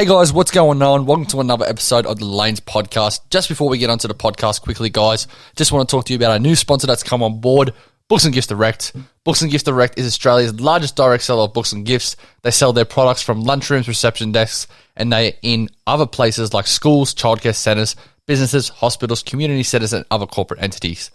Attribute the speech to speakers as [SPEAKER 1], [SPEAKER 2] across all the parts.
[SPEAKER 1] Hey guys, what's going on? Welcome to another episode of the Lanes podcast. Just before we get onto the podcast quickly, guys, just want to talk to you about our new sponsor that's come on board, Books and Gifts Direct. Books and Gifts Direct is Australia's largest direct seller of books and gifts. They sell their products from lunchrooms, reception desks, and they're in other places like schools, childcare centres, businesses, hospitals, community centres, and other corporate entities.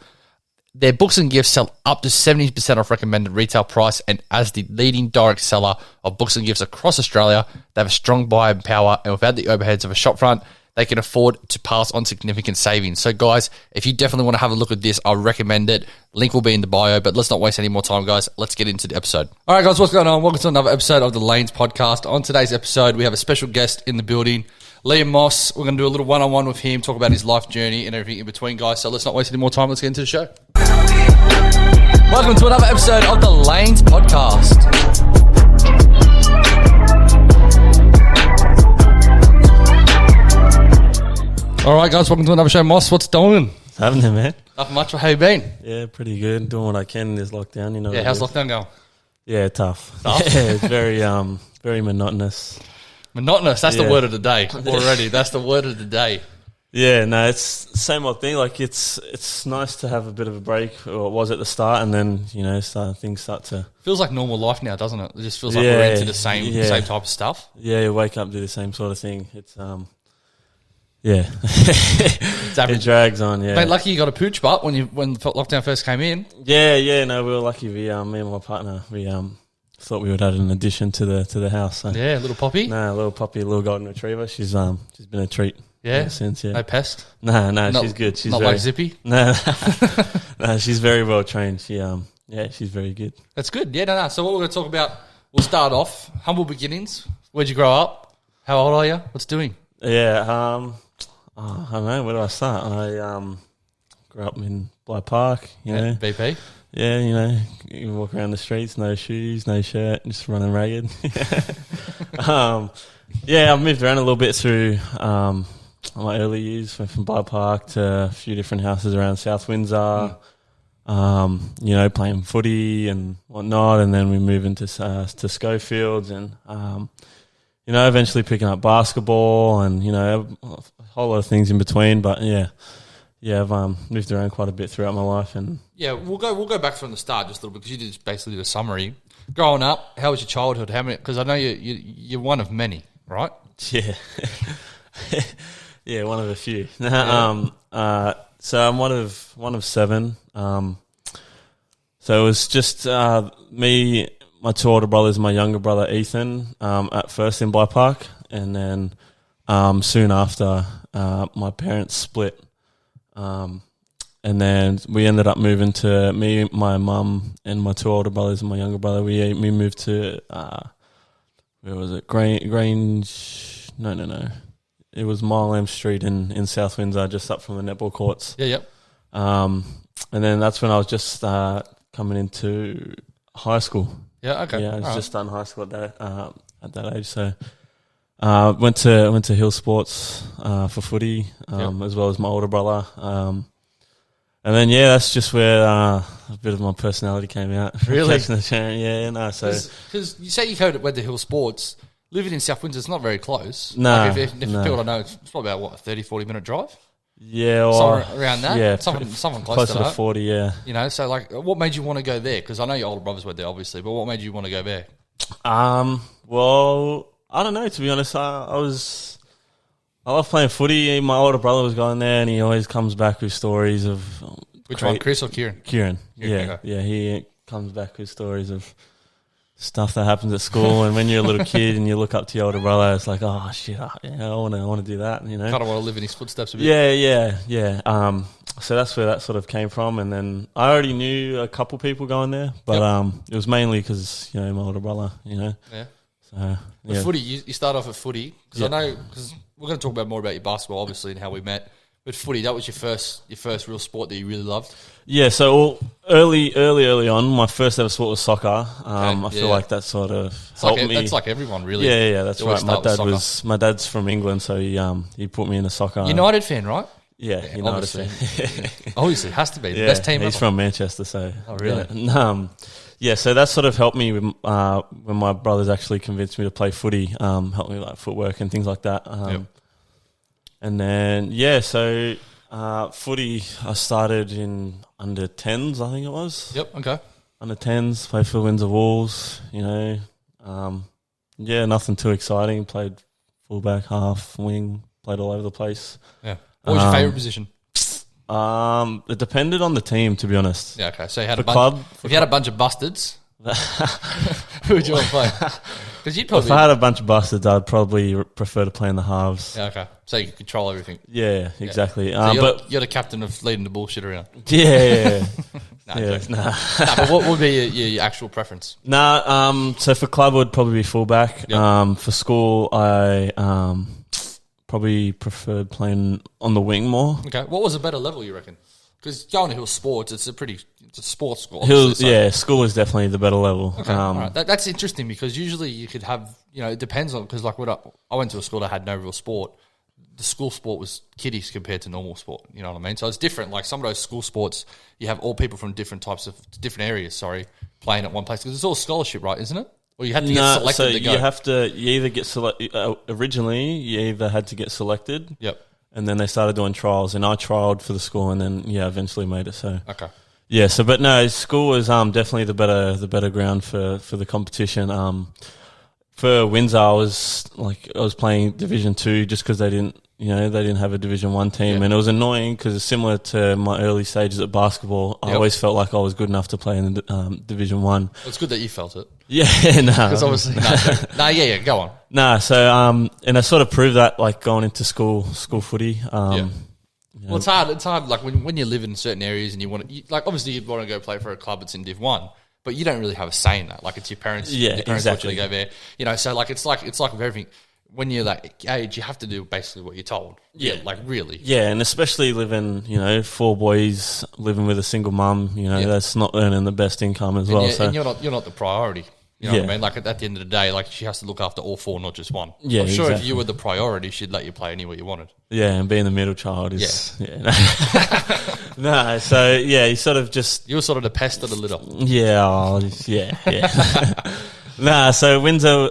[SPEAKER 1] Their books and gifts sell up to 70% off recommended retail price, and as the leading direct seller of books and gifts across Australia, they have a strong buying power, and without the overheads of a shopfront, they can afford to pass on significant savings. So guys, if you definitely want to have a look at this, I recommend it. Link will be in the bio, but let's not waste any more time, guys. Let's get into the episode. All right, guys, what's going on? Welcome to another episode of the Lanes podcast. On today's episode, we have a special guest in the building, Liam Moss. We're going to do a little one-on-one with him, talk about his life journey and everything in between, guys. So let's not waste any more time. Let's get into the show. Welcome to another episode of the Lanes podcast. All right, guys, welcome to another show. Moss, what's doing?
[SPEAKER 2] What's happening, man?
[SPEAKER 1] Nothing much. How you been?
[SPEAKER 2] Yeah, pretty good. Doing what I can in this lockdown, you know.
[SPEAKER 1] Yeah, how's lockdown going?
[SPEAKER 2] Yeah, tough.
[SPEAKER 1] Tough?
[SPEAKER 2] Yeah, it's very monotonous.
[SPEAKER 1] Monotonous, that's the word of the day already. That's the word of the day.
[SPEAKER 2] Yeah, no, it's the same old thing. Like, it's nice to have a bit of a break, or it was at the start, and then, you know, things start to...
[SPEAKER 1] Feels like normal life now, doesn't it? It just feels like we're into the same type of stuff.
[SPEAKER 2] Yeah, you wake up, do the same sort of thing. It's, yeah. It drags on, yeah.
[SPEAKER 1] Mate, lucky you got a pooch butt when lockdown first came in.
[SPEAKER 2] Yeah, no, we were lucky. Me and my partner, we thought we would add an addition to the house. So.
[SPEAKER 1] Yeah, little Poppy.
[SPEAKER 2] No, little Poppy, little golden retriever. She's been a treat.
[SPEAKER 1] Yeah,
[SPEAKER 2] since
[SPEAKER 1] no pest.
[SPEAKER 2] No, she's good. She's
[SPEAKER 1] not
[SPEAKER 2] very,
[SPEAKER 1] like Zippy.
[SPEAKER 2] No, she's very well trained. She's very good.
[SPEAKER 1] That's good. Yeah, no. So what we're going to talk about, we'll start off humble beginnings. Where'd you grow up? How old are you? What's doing?
[SPEAKER 2] Yeah, I don't know. Where do I start? I grew up in Bly Park. You know,
[SPEAKER 1] BP.
[SPEAKER 2] Yeah, you know, you walk around the streets, no shoes, no shirt, just running ragged. Yeah, I've moved around a little bit through my early years. Went from Bly Park to a few different houses around South Windsor. You know, playing footy and whatnot, and then we move into to Schofields, and you know, eventually picking up basketball, and you know, a whole lot of things in between. But yeah, I've moved around quite a bit throughout my life, and
[SPEAKER 1] yeah, we'll go back from the start just a little bit, because you did basically the summary. Growing up, how was your childhood? How many? Because I know you're one of many, right?
[SPEAKER 2] Yeah, yeah, one of a few. So I'm one of seven. So it was just me, my two older brothers, my younger brother Ethan, at first in Bly Park, and then soon after my parents split, and then we ended up moving to me, my mum, and my two older brothers and my younger brother. We moved to where was it? Grange? No. It was Milam Street in South Windsor, just up from the netball courts.
[SPEAKER 1] Yeah, yep.
[SPEAKER 2] And then that's when I was just coming into high school.
[SPEAKER 1] Yeah, okay.
[SPEAKER 2] Yeah, I was just starting high school at that age. So went to Hill Sports for footy, as well as my older brother. And then that's just where a bit of my personality came out.
[SPEAKER 1] Really?
[SPEAKER 2] Yeah, no. So
[SPEAKER 1] because you say you went to Hill Sports, living in South Windsor is not very close.
[SPEAKER 2] No,
[SPEAKER 1] like if people don't know, it's probably about a 30, 40-minute drive.
[SPEAKER 2] Yeah, or
[SPEAKER 1] somewhere around that.
[SPEAKER 2] Yeah,
[SPEAKER 1] something close
[SPEAKER 2] closer
[SPEAKER 1] to that.
[SPEAKER 2] 40. Yeah.
[SPEAKER 1] You know, so like, what made you want to go there? Because I know your older brothers went there, obviously, but what made you want to go there?
[SPEAKER 2] Well, I don't know. To be honest, I love playing footy. My older brother was going there, and he always comes back with stories of
[SPEAKER 1] which one, Chris or Kieran?
[SPEAKER 2] Kieran. Yeah, okay. Yeah. He comes back with stories of stuff that happens at school, and when you're a little kid and you look up to your older brother, it's like, oh shit, I want to do that. You know,
[SPEAKER 1] kind of want to live in his footsteps a bit.
[SPEAKER 2] Yeah. So that's where that sort of came from, and then I already knew a couple people going there, but it was mainly because my older brother. You know.
[SPEAKER 1] Yeah.
[SPEAKER 2] So
[SPEAKER 1] the footy, you start off at footy, because I know, because we're going to talk more about your basketball, obviously, and how we met. But footy, that was your first real sport that you really loved?
[SPEAKER 2] Yeah, so early on, my first ever sport was soccer. I feel like that sort of helped me.
[SPEAKER 1] That's like everyone, really.
[SPEAKER 2] Yeah, that's right. My dad's from England, so he put me into soccer.
[SPEAKER 1] United fan, right?
[SPEAKER 2] Yeah, United fan.
[SPEAKER 1] Obviously, it has to be the best team.
[SPEAKER 2] He's from Manchester, so.
[SPEAKER 1] Oh, really?
[SPEAKER 2] Yeah. yeah, so that sort of helped me with, when my brothers actually convinced me to play footy, helped me with like footwork and things like that. And then, so footy, I started in under 10s, I think it was.
[SPEAKER 1] Yep, okay.
[SPEAKER 2] Under 10s, played for the Windsor Wolves, nothing too exciting. Played fullback, half, wing, played all over the place.
[SPEAKER 1] Yeah. What was your favourite position?
[SPEAKER 2] It depended on the team, to be honest.
[SPEAKER 1] Yeah, okay. So you had
[SPEAKER 2] If
[SPEAKER 1] you had a bunch of bustards, who would you want to play? Because you'd probably...
[SPEAKER 2] If I had a bunch of bustards, I'd probably prefer to play in the halves.
[SPEAKER 1] Yeah, okay. So you could control everything.
[SPEAKER 2] Yeah, exactly.
[SPEAKER 1] So you're the captain of leading the bullshit around.
[SPEAKER 2] Yeah.
[SPEAKER 1] But what would be your actual preference?
[SPEAKER 2] So for club, it would probably be fullback.
[SPEAKER 1] Yep.
[SPEAKER 2] For school, I probably preferred playing on the wing more.
[SPEAKER 1] Okay. What was a better level, you reckon? Because going to Hill Sports, it's a sports school.
[SPEAKER 2] School is definitely the better level.
[SPEAKER 1] Okay, all right. That's interesting because usually you could have, it depends on, because like I went to a school that had no real sport. The school sport was kiddies compared to normal sport. You know what I mean? So it's different. Like some of those school sports, you have all people from different areas, playing at one place. Because it's all scholarship, right? Isn't it? Or you had to get selected to go.
[SPEAKER 2] You either get selected. Originally, you either had to get selected.
[SPEAKER 1] Yep.
[SPEAKER 2] And then they started doing trials, and I trialed for the school, and then eventually made it. So
[SPEAKER 1] okay.
[SPEAKER 2] Yeah. So, but no, school was definitely the better ground for the competition. For Windsor, I was playing Division 2 just because they didn't have a Division 1 team, and it was annoying because it's similar to my early stages at basketball. I always felt like I was good enough to play in Division 1.
[SPEAKER 1] It's good that you felt it.
[SPEAKER 2] Yeah, no.
[SPEAKER 1] Because obviously, go on.
[SPEAKER 2] Nah, so and I sort of proved that like going into school footy.
[SPEAKER 1] Well, it's hard. It's hard. Like when you live in certain areas and obviously you'd want to go play for a club that's in Div 1. But you don't really have a say in that. Like it's your parents.
[SPEAKER 2] Yeah,
[SPEAKER 1] your parents
[SPEAKER 2] exactly.
[SPEAKER 1] want you to go there. So like it's like with everything. When you're that age, you have to do basically what you're told.
[SPEAKER 2] Yeah,
[SPEAKER 1] like really.
[SPEAKER 2] Yeah, and especially living, 4 boys living with a single mum. That's not earning the best income as well.
[SPEAKER 1] And you're not the priority. You know what I mean? Like at the end of the day, like she has to look after all 4, not just one.
[SPEAKER 2] Yeah,
[SPEAKER 1] I'm sure if you were the priority, she'd let you play anywhere you wanted.
[SPEAKER 2] Yeah, and being the middle child is no. So you sort of just
[SPEAKER 1] you were sort of the pest of the litter.
[SPEAKER 2] Nah, so Windsor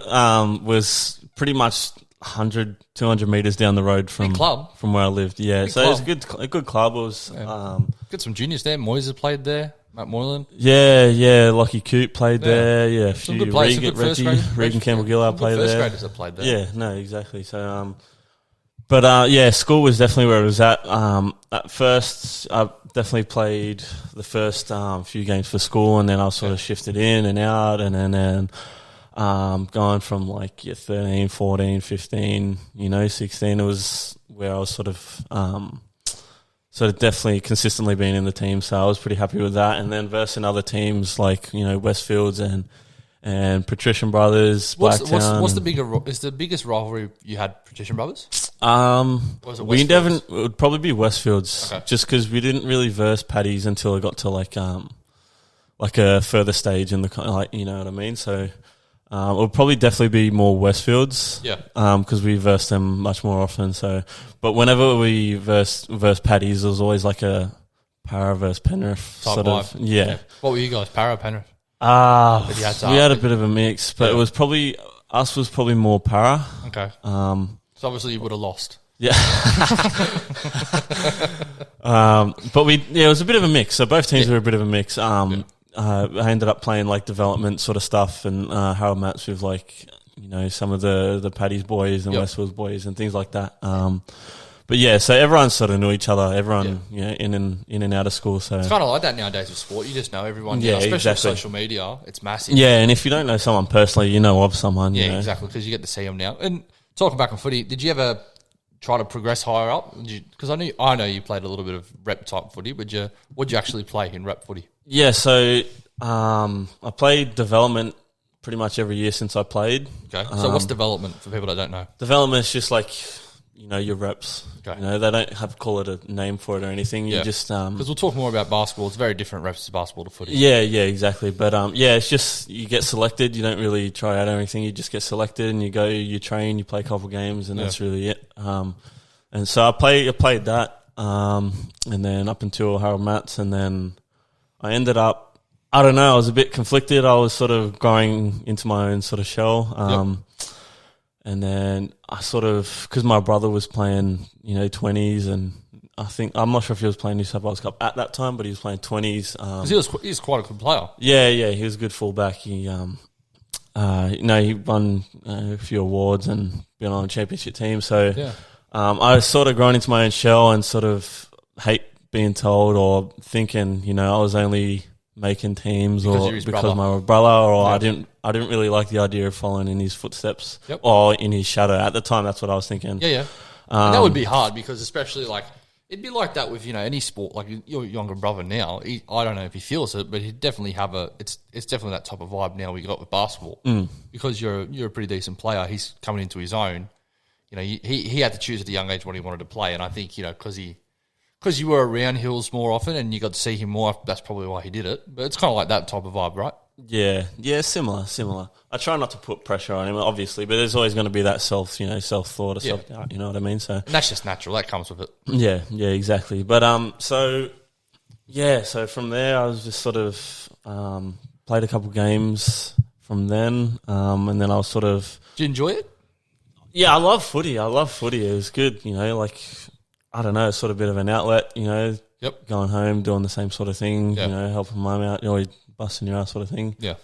[SPEAKER 2] was pretty much 100, 200 metres down the road from where I lived. Yeah, so it was a good club. It was
[SPEAKER 1] got some juniors there. Moyes played there. Matt Moylan.
[SPEAKER 2] Yeah. Lockie Coop played there. Yeah, a
[SPEAKER 1] some
[SPEAKER 2] few.
[SPEAKER 1] Good players,
[SPEAKER 2] Regan Campbell-Gillard played there.
[SPEAKER 1] First graders that played there.
[SPEAKER 2] Yeah, no, exactly. So, school was definitely where it was at. At first, I definitely played the first few games for school, and then I sort of shifted in and out, and then going from 13, 14, 15, 16, it was where I was sort of definitely consistently being in the team. So I was pretty happy with that. And then versing other teams like, Westfields and Patrician Brothers, Blacktown.
[SPEAKER 1] What's the biggest rivalry you had, Patrician Brothers?
[SPEAKER 2] It would probably be Westfields, just because we didn't really verse Paddies until it got to a further stage in the, you know what I mean? So it would probably definitely be more Westfields, because we versed them much more often. So, but whenever we versed Paddies, it was always like a Para versus Penrith sort of. Yeah.
[SPEAKER 1] What were you guys, Para, Penrith?
[SPEAKER 2] We had a bit of a mix, but it was probably more Para.
[SPEAKER 1] Okay. So obviously you would have lost.
[SPEAKER 2] Yeah. But it was a bit of a mix. So both teams were a bit of a mix. I ended up playing development sort of stuff and Harold Matts with some of the Paddy's boys and Westfields boys and things like that. But so everyone sort of knew each other. Everyone in and out of school. So
[SPEAKER 1] it's kind of like that nowadays with sport. You just know everyone. Especially with social media, it's massive.
[SPEAKER 2] Yeah, and if you don't know someone personally, you know of someone.
[SPEAKER 1] Yeah, exactly, because you get to see them now. And talking back on footy, did you ever try to progress higher up? Because I know you played a little bit of rep type footy. What'd you actually play in rep footy? Yeah,
[SPEAKER 2] so I played development pretty much every year since I played.
[SPEAKER 1] Okay, so what's development for people that don't know?
[SPEAKER 2] Development is just your reps. Okay. They don't have to call it a name for it or anything. You just
[SPEAKER 1] because we'll talk more about basketball. It's very different reps to basketball to footy.
[SPEAKER 2] Yeah, exactly. But it's just you get selected. You don't really try out anything. You just get selected and you go. You train. You play a couple games, and that's really it. And so I played that, and then up until Harold Matts, and then I ended up I don't know. I was a bit conflicted. I was sort of growing into my own sort of shell. And then I sort of, because my brother was playing, 20s, and I'm not sure if he was playing New South Wales Cup at that time, but he was playing 20s.
[SPEAKER 1] Because he was quite a good player.
[SPEAKER 2] Yeah, he was a good fullback. He, he won a few awards and been on a championship team. So I was sort of grown into my own shell and sort of hate being told or thinking, I was only making teams because of my brother, or I didn't really like the idea of following in his footsteps or in his shadow. At the time, that's what I was thinking.
[SPEAKER 1] And that would be hard, because especially it'd be like that with any sport. Like your younger brother now, I don't know if he feels it, but he'd definitely have it's definitely that type of vibe now we got with basketball. Because you're a pretty decent player. He's coming into his own. He had to choose at a young age what he wanted to play, and I think because you were around Hills more often and you got to see him more, that's probably why he did it. But it's kind of like that type of vibe, right?
[SPEAKER 2] Yeah, similar. I try not to put pressure on him, obviously, but there's always going to be that self-thought or self-doubt, you know what I mean? So
[SPEAKER 1] and that's just natural. That comes with it.
[SPEAKER 2] Yeah, exactly. But so from there I was just sort of played a couple games from then, and then I was sort of...
[SPEAKER 1] Did you enjoy it?
[SPEAKER 2] Yeah, I love footy. It was good, I don't know, sort of a bit of an outlet, going home, doing the same sort of thing, helping mum out, busting your ass sort of thing.
[SPEAKER 1] Yeah.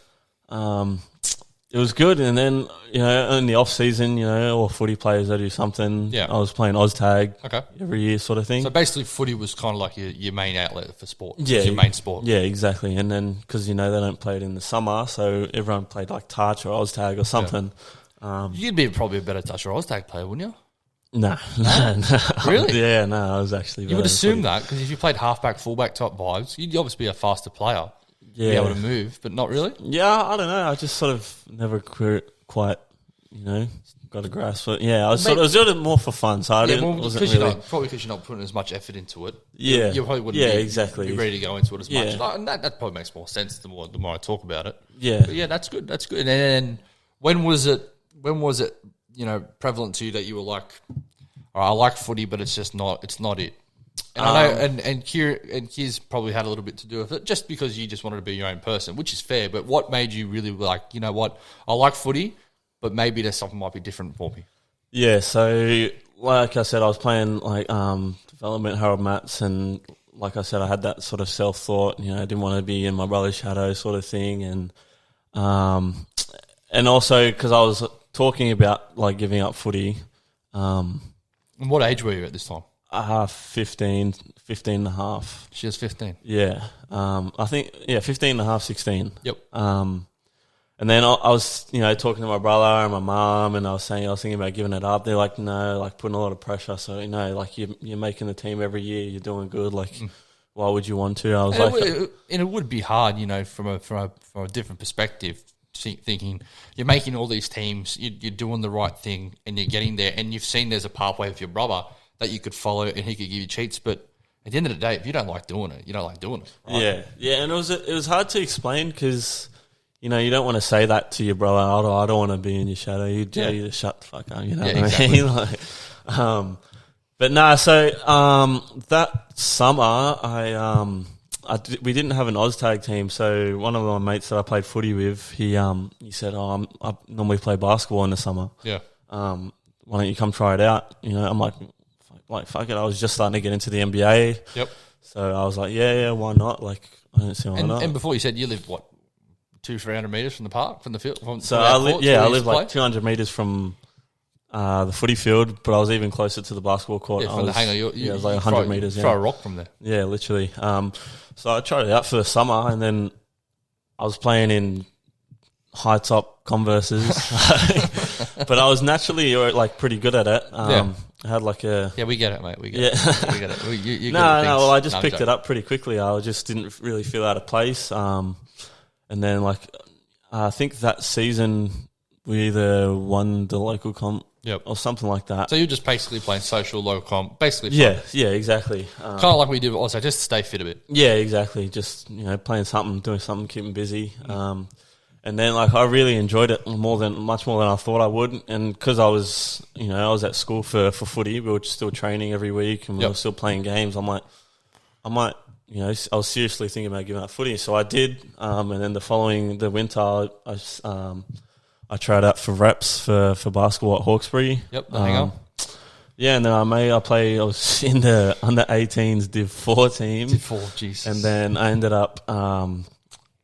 [SPEAKER 2] It was good. And then, in the off season, all footy players, they do something.
[SPEAKER 1] Yeah.
[SPEAKER 2] I was playing OzTag
[SPEAKER 1] Okay.
[SPEAKER 2] every year sort of thing.
[SPEAKER 1] So basically footy was kind of like your main outlet for sport.
[SPEAKER 2] Yeah.
[SPEAKER 1] Your main sport.
[SPEAKER 2] Yeah, exactly. And then, because, they don't play it in the summer, so everyone played like touch or OzTag or something. Yeah.
[SPEAKER 1] You'd be probably a better touch or OzTag player, wouldn't you?
[SPEAKER 2] No.
[SPEAKER 1] Really?
[SPEAKER 2] Yeah, no, I was actually...
[SPEAKER 1] You would assume that, because if you played halfback, fullback type vibes, you'd obviously be a faster player.
[SPEAKER 2] Yeah.
[SPEAKER 1] Be able to move, but not really?
[SPEAKER 2] Yeah, I don't know. I just sort of never quite, got a grasp. But yeah, I was doing it more for fun, so I wasn't really...
[SPEAKER 1] Probably because you're not putting as much effort into it.
[SPEAKER 2] Yeah.
[SPEAKER 1] You probably wouldn't
[SPEAKER 2] exactly.
[SPEAKER 1] be ready to go into it as much. And that probably makes more sense the more I talk about it.
[SPEAKER 2] Yeah.
[SPEAKER 1] But yeah, that's good. And then when was it, prevalent to you that you were like, all right, I like footy, but it's not it? And I know, and Kier's probably had a little bit to do with it, just because you just wanted to be your own person, which is fair. But what made you really like, you know what, I like footy, but maybe there's something might be different for me?
[SPEAKER 2] Yeah, so like I said, I was playing development Harold Matts, and like I said, I had that sort of self-thought, I didn't want to be in my brother's shadow sort of thing. And also because I was talking about like giving up footy.
[SPEAKER 1] And what age were you at this time?
[SPEAKER 2] 15 and a half.
[SPEAKER 1] She was 15.
[SPEAKER 2] Yeah. I think, 15 and a half, 16.
[SPEAKER 1] Yep.
[SPEAKER 2] And then I was, talking to my brother and my mum, and I was thinking about giving it up. They're like, no, like putting a lot of pressure. So, like you're making the team every year, you're doing good. Like, why would you want to? I was
[SPEAKER 1] and it would be hard, from a different perspective, thinking you're making all these teams, you're doing the right thing, and you're getting there, and you've seen there's a pathway with your brother that you could follow, and he could give you cheats. But at the end of the day, if you don't like doing it, you don't like doing it. Right?
[SPEAKER 2] Yeah, and it was hard to explain because you don't want to say that to your brother. I don't want to be in your shadow. You just shut the fuck up. You know what
[SPEAKER 1] exactly.
[SPEAKER 2] I mean? But no. So that summer, we didn't have an OzTag team. So one of my mates that I played footy with, he said, I normally play basketball in the summer.
[SPEAKER 1] Yeah.
[SPEAKER 2] Why don't you come try it out? I'm like fuck it. I was just starting to get into the NBA.
[SPEAKER 1] Yep.
[SPEAKER 2] So I was like, yeah, why not? Like, I don't see why not.
[SPEAKER 1] And before you said you lived, 200-300 metres from the park, from the field?
[SPEAKER 2] I lived like 200 metres from the footy field, but I was even closer to the basketball court.
[SPEAKER 1] Yeah, from the hangar.
[SPEAKER 2] It was like 100 metres.
[SPEAKER 1] Throw a rock from there.
[SPEAKER 2] Yeah, literally. So I tried it out for the summer, and then I was playing in high top Converses, but I was naturally like pretty good at it. I had like a...
[SPEAKER 1] Yeah, we get it, mate. We get it. We get it. You
[SPEAKER 2] no, well, I just picked it up pretty quickly. I just didn't really feel out of place. And then, like, I think that season we either won the local comp or something like that.
[SPEAKER 1] So you're just basically playing social, local comp, basically.
[SPEAKER 2] Yeah, exactly.
[SPEAKER 1] Kind of like we did also, just to stay fit a bit.
[SPEAKER 2] Yeah, exactly. Just, playing something, doing something, keeping busy. And then, like, I really enjoyed it much more than I thought I would. And because I was, I was at school for footy, we were still training every week, and we were still playing games. I'm like, I might I was seriously thinking about giving up footy, so I did. And then the winter, I tried out for reps for basketball at Hawkesbury.
[SPEAKER 1] Yep, the hang-up.
[SPEAKER 2] Yeah, and then I was in the under-18s Div 4 team.
[SPEAKER 1] Div 4, Jesus.
[SPEAKER 2] And then I ended up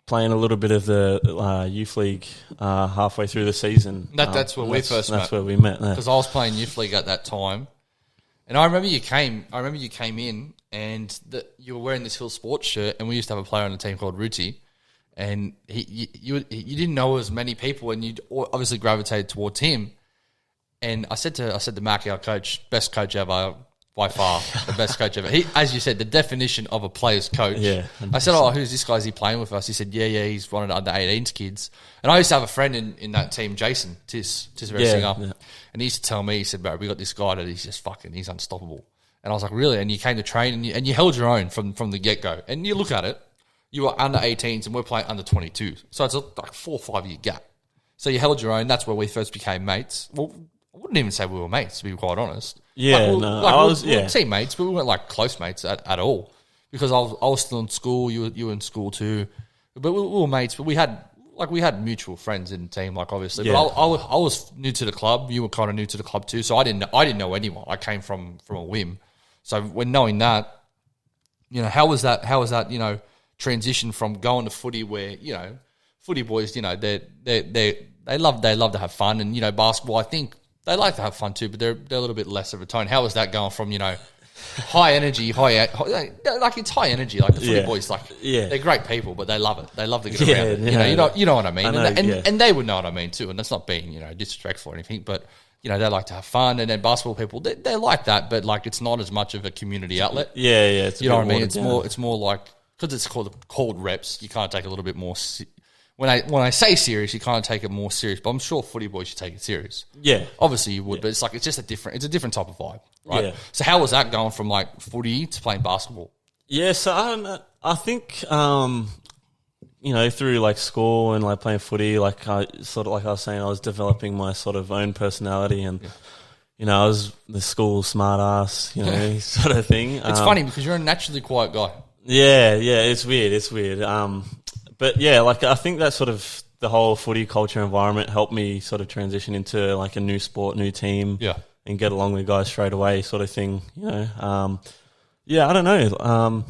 [SPEAKER 2] playing a little bit of the youth league halfway through the season.
[SPEAKER 1] That's where we first met.
[SPEAKER 2] That's where we met.
[SPEAKER 1] Because I was playing youth league at that time. And I remember you came in and you were wearing this Hill Sports shirt, and we used to have a player on the team called Ruti. And you didn't know as many people, and you obviously gravitated towards him. And I said to Mark, our coach, best coach ever, by far, the best coach ever. He, as you said, the definition of a player's coach.
[SPEAKER 2] Yeah.
[SPEAKER 1] 100%. I said, "Oh, who's this guy? Is he playing with us?" He said, "Yeah, he's one of the under-18s kids." And I used to have a friend in that team, Jason Tis Racing Up, and he used to tell me, he said, "Bro, we got this guy that he's unstoppable." And I was like, "Really?" And you came to train, and you held your own from the get-go. And you look at it, you were under-18s, and we're playing under-22, so it's like 4 or 5 year gap. So you held your own. That's where we first became mates. Well, I wouldn't even say we were mates, to be quite honest.
[SPEAKER 2] Yeah,
[SPEAKER 1] we were teammates, but we weren't like close mates at all, because I was still in school, you were in school too, but we were mates. But we had mutual friends in the team, like obviously.
[SPEAKER 2] Yeah.
[SPEAKER 1] But I was new to the club. You were kind of new to the club too, so I didn't know anyone. I came from a whim. So when knowing that, how was that transition from going to footy, where footy boys, they love to have fun, and basketball, I think they like to have fun too, but they're a little bit less of a tone. How was that going from high energy, like it's high energy, like the footy boys, they're great people, but they love it. They love to get around it. You know what I mean, and they would know what I mean too. And that's not being disrespectful or anything, but they like to have fun. And then basketball people, they like that, but like it's not as much of a community outlet.
[SPEAKER 2] It's
[SPEAKER 1] you know what I mean. It's more like, because it's called reps. You kind of take a little bit more. When I say serious, you kind of take it more serious. But I'm sure footy boys should take it serious.
[SPEAKER 2] Yeah,
[SPEAKER 1] obviously you would, but it's just a different type of vibe, right? Yeah. So how was that going from like footy to playing basketball?
[SPEAKER 2] Yeah, so I don't know. I think through like school and like playing footy, like I was saying, I was developing my sort of own personality, and I was the school smart ass, sort of thing.
[SPEAKER 1] It's funny because you're a naturally quiet guy.
[SPEAKER 2] Yeah, it's weird. But yeah, like I think that sort of the whole footy culture environment helped me sort of transition into like a new sport, new team, and get along with guys straight away, sort of thing. I don't know.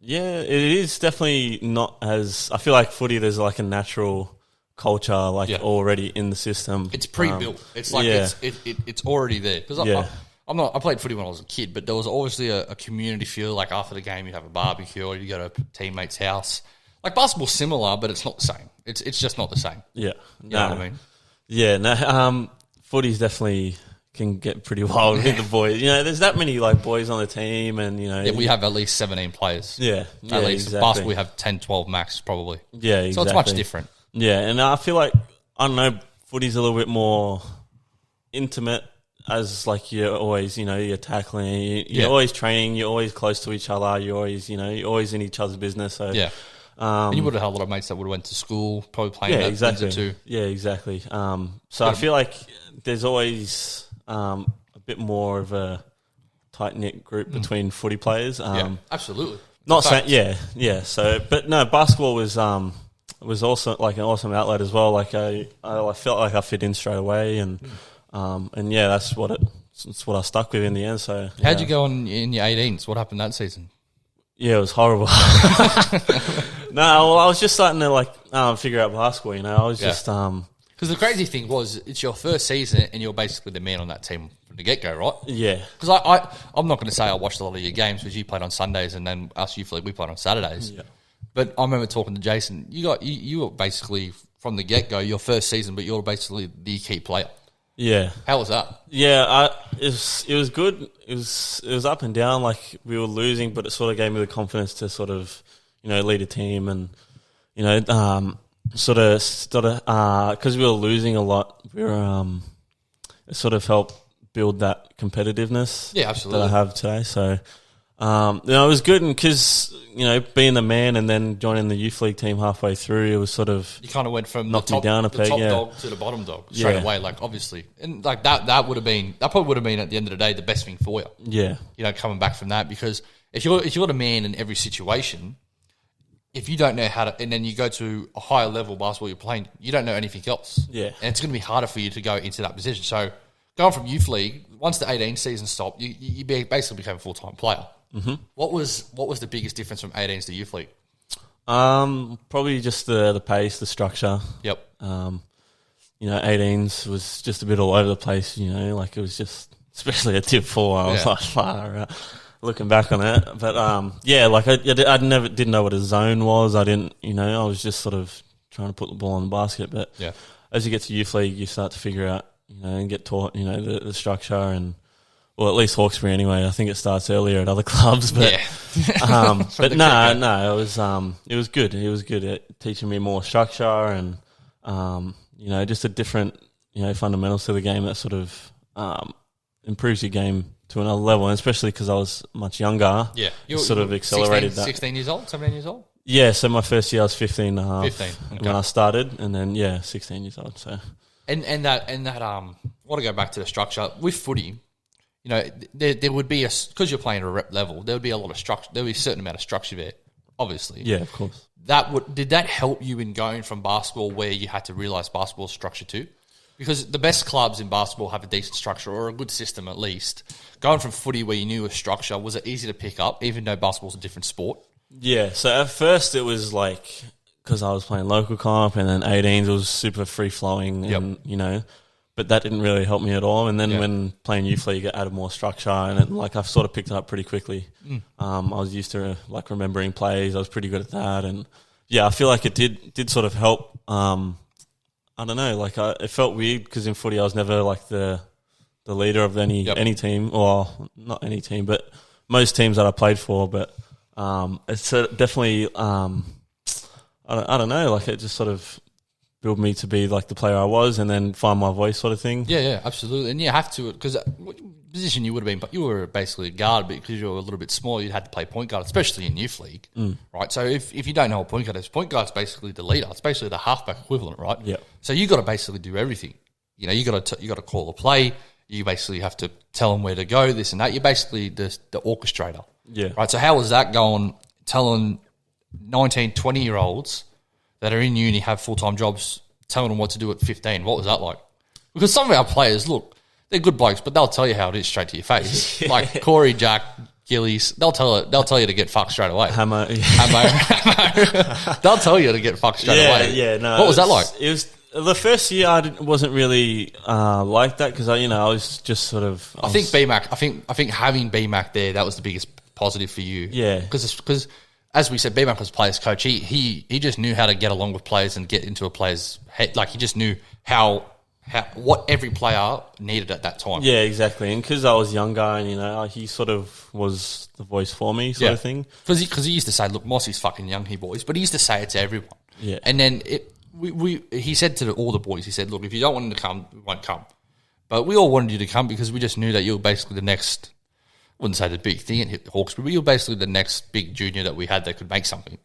[SPEAKER 2] It is definitely not as, I feel like footy, there's like a natural culture already in the system.
[SPEAKER 1] It's pre-built. It's like it's already there. Because I played footy when I was a kid, but there was obviously a community feel. Like after the game, you'd have a barbecue, or you go to a teammate's house. Like basketball's similar, but it's not the same. It's just not the same. Yeah, you know what I mean.
[SPEAKER 2] Yeah, no. Footy's definitely can get pretty wild with the boys. There's that many like boys on the team, and
[SPEAKER 1] we have at least 17 players.
[SPEAKER 2] Yeah,
[SPEAKER 1] at least.
[SPEAKER 2] Exactly.
[SPEAKER 1] Basketball we have 10, 12 max probably.
[SPEAKER 2] Yeah, exactly.
[SPEAKER 1] So it's much different.
[SPEAKER 2] Yeah, and I feel like, I don't know, footy's a little bit more intimate, as like you're always, you're tackling, you're always training, you're always close to each other, you're always, you're always in each other's business. So
[SPEAKER 1] yeah. And you would have had a lot of mates that would have went to school, probably playing that
[SPEAKER 2] exactly.
[SPEAKER 1] too.
[SPEAKER 2] Yeah, exactly. So I feel like there's always a bit more of a tight-knit group between footy players.
[SPEAKER 1] Absolutely.
[SPEAKER 2] Not saying, So, but no, basketball was also like an awesome outlet as well. Like I felt like I fit in straight away, and that's what I stuck with in the end. So
[SPEAKER 1] how'd you go in your 18s? What happened that season?
[SPEAKER 2] Yeah, it was horrible. No, well, I was just starting to figure out basketball. I was just
[SPEAKER 1] because the crazy thing was, it's your first season and you're basically the man on that team from the get go, right?
[SPEAKER 2] Yeah.
[SPEAKER 1] Because I'm not going to say I watched a lot of your games, because you played on Sundays and then us youth league we played on Saturdays. Yeah. But I remember talking to Jason. You were basically from the get go your first season, but you're basically the key player.
[SPEAKER 2] Yeah.
[SPEAKER 1] How was that?
[SPEAKER 2] Yeah, it was good. It was up and down. Like we were losing, but it sort of gave me the confidence to sort of lead a team, and sort of because we were losing a lot, it sort of helped build that competitiveness.
[SPEAKER 1] Yeah, absolutely.
[SPEAKER 2] That I have today. So it was good, and because being the man and then joining the youth league team halfway through, it was sort of,
[SPEAKER 1] you kind of went from
[SPEAKER 2] knocked
[SPEAKER 1] the top,
[SPEAKER 2] me down a peg,
[SPEAKER 1] top dog to the bottom dog straight away. Like obviously, and like that probably would have been at the end of the day the best thing for you.
[SPEAKER 2] Yeah,
[SPEAKER 1] coming back from that, because if you're the man in every situation, if you don't know how to, and then you go to a higher level basketball you're playing, you don't know anything else.
[SPEAKER 2] Yeah.
[SPEAKER 1] And it's going to be harder for you to go into that position. So going from youth league, once the 18 season stopped, you basically became a full-time player. Mm-hmm. What was the biggest difference from 18s to youth league?
[SPEAKER 2] Probably just the pace, the structure.
[SPEAKER 1] Yep.
[SPEAKER 2] 18s was just a bit all over the place, like it was just, especially at tip 4, I was like, far out. Looking back on it, but I never didn't know what a zone was. I didn't, I was just sort of trying to put the ball in the basket. But as you get to youth league, you start to figure out, and get taught, the structure and, well, at least Hawkesbury anyway. I think it starts earlier at other clubs, but but no, it was good. It was good at teaching me more structure and just a different fundamentals to the game that sort of improves your game to another level, and especially because I was much younger. Yeah. You sort of accelerated
[SPEAKER 1] 16, 16 years old, 17 years old?
[SPEAKER 2] Yeah, so my first year I was 15 and a half
[SPEAKER 1] 15,
[SPEAKER 2] when I started, and then, 16 years old. So
[SPEAKER 1] And that I want to go back to the structure. With footy, there would be, because you're playing at a rep level, there would be a lot of structure, there would be a certain amount of structure there, obviously.
[SPEAKER 2] Yeah, of course.
[SPEAKER 1] Did that help you in going from basketball where you had to realise basketball structure too? Because the best clubs in basketball have a decent structure or a good system at least. Going from footy where you knew a structure, was it easy to pick up, even though basketball's a different sport?
[SPEAKER 2] Yeah, so at first it was like, because I was playing local comp and then 18s, it was super free-flowing and, but that didn't really help me at all. And then when playing youth league, it added more structure and I've sort of picked it up pretty quickly. I was used to remembering plays. I was pretty good at that. And I feel like it did sort of help. I don't know, it felt weird because in footy I was never the leader of any team, or not any team, but most teams that I played for. But it's definitely, I don't know, it just sort of built me to be the player I was and then find my voice sort of thing.
[SPEAKER 1] Yeah, absolutely. And you have to, because position you would have been, but you were basically a guard, but because you were a little bit smaller, you'd had to play point guard, especially in youth league, right? So if you don't know what point guard is, point guard's basically the leader. It's basically the halfback equivalent, right?
[SPEAKER 2] Yeah.
[SPEAKER 1] So you got to basically do everything. You got to call a play. You basically have to tell them where to go, this and that. You're basically the orchestrator.
[SPEAKER 2] Yeah.
[SPEAKER 1] Right. So how was that going? Telling 19, 20-year-olds that are in uni, have full-time jobs, telling them what to do at 15. What was that like? Because some of our players, look, they're good blokes, but they'll tell you how it is straight to your face. Like Corey, Jack, Gillies, they'll tell you to get fucked straight away.
[SPEAKER 2] Hamo.
[SPEAKER 1] They'll tell you to get fucked straight away.
[SPEAKER 2] Yeah, no.
[SPEAKER 1] What was that like?
[SPEAKER 2] It was the first year. I wasn't really like that because I was just sort of.
[SPEAKER 1] I think BMAC. I think having BMAC there, that was the biggest positive for you.
[SPEAKER 2] Yeah,
[SPEAKER 1] because as we said, BMAC was players coach. He just knew how to get along with players and get into a player's head. He just knew what every player needed at that time.
[SPEAKER 2] Yeah, exactly. And because I was younger and, he sort of was the voice for me sort of thing.
[SPEAKER 1] Because he used to say, look, Mossy's fucking young, he boys. But he used to say it to everyone.
[SPEAKER 2] Yeah.
[SPEAKER 1] And then he said to all the boys, he said, look, if you don't want him to come, we won't come. But we all wanted you to come because we just knew that you were basically the next, I wouldn't say the big thing at Hawkesbury, but you were basically the next big junior that we had that could make something.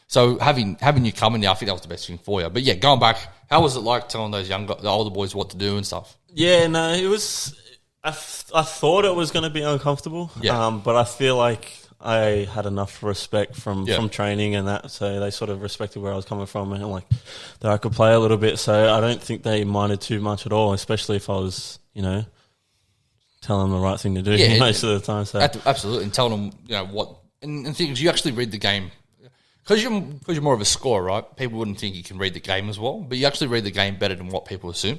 [SPEAKER 1] So having you come in there, I think that was the best thing for you. But yeah, going back, how was it like telling those the older boys what to do and stuff?
[SPEAKER 2] Yeah, no, it was. I thought it was going to be uncomfortable.
[SPEAKER 1] Yeah.
[SPEAKER 2] But I feel like I had enough respect from training and that, so they sort of respected where I was coming from and that I could play a little bit. So I don't think they minded too much at all, especially if I was, telling them the right thing to do most of the time. So
[SPEAKER 1] absolutely, and telling them what and things. You actually read the game. Because you're more of a scorer, right? People wouldn't think you can read the game as well, but you actually read the game better than what people assume.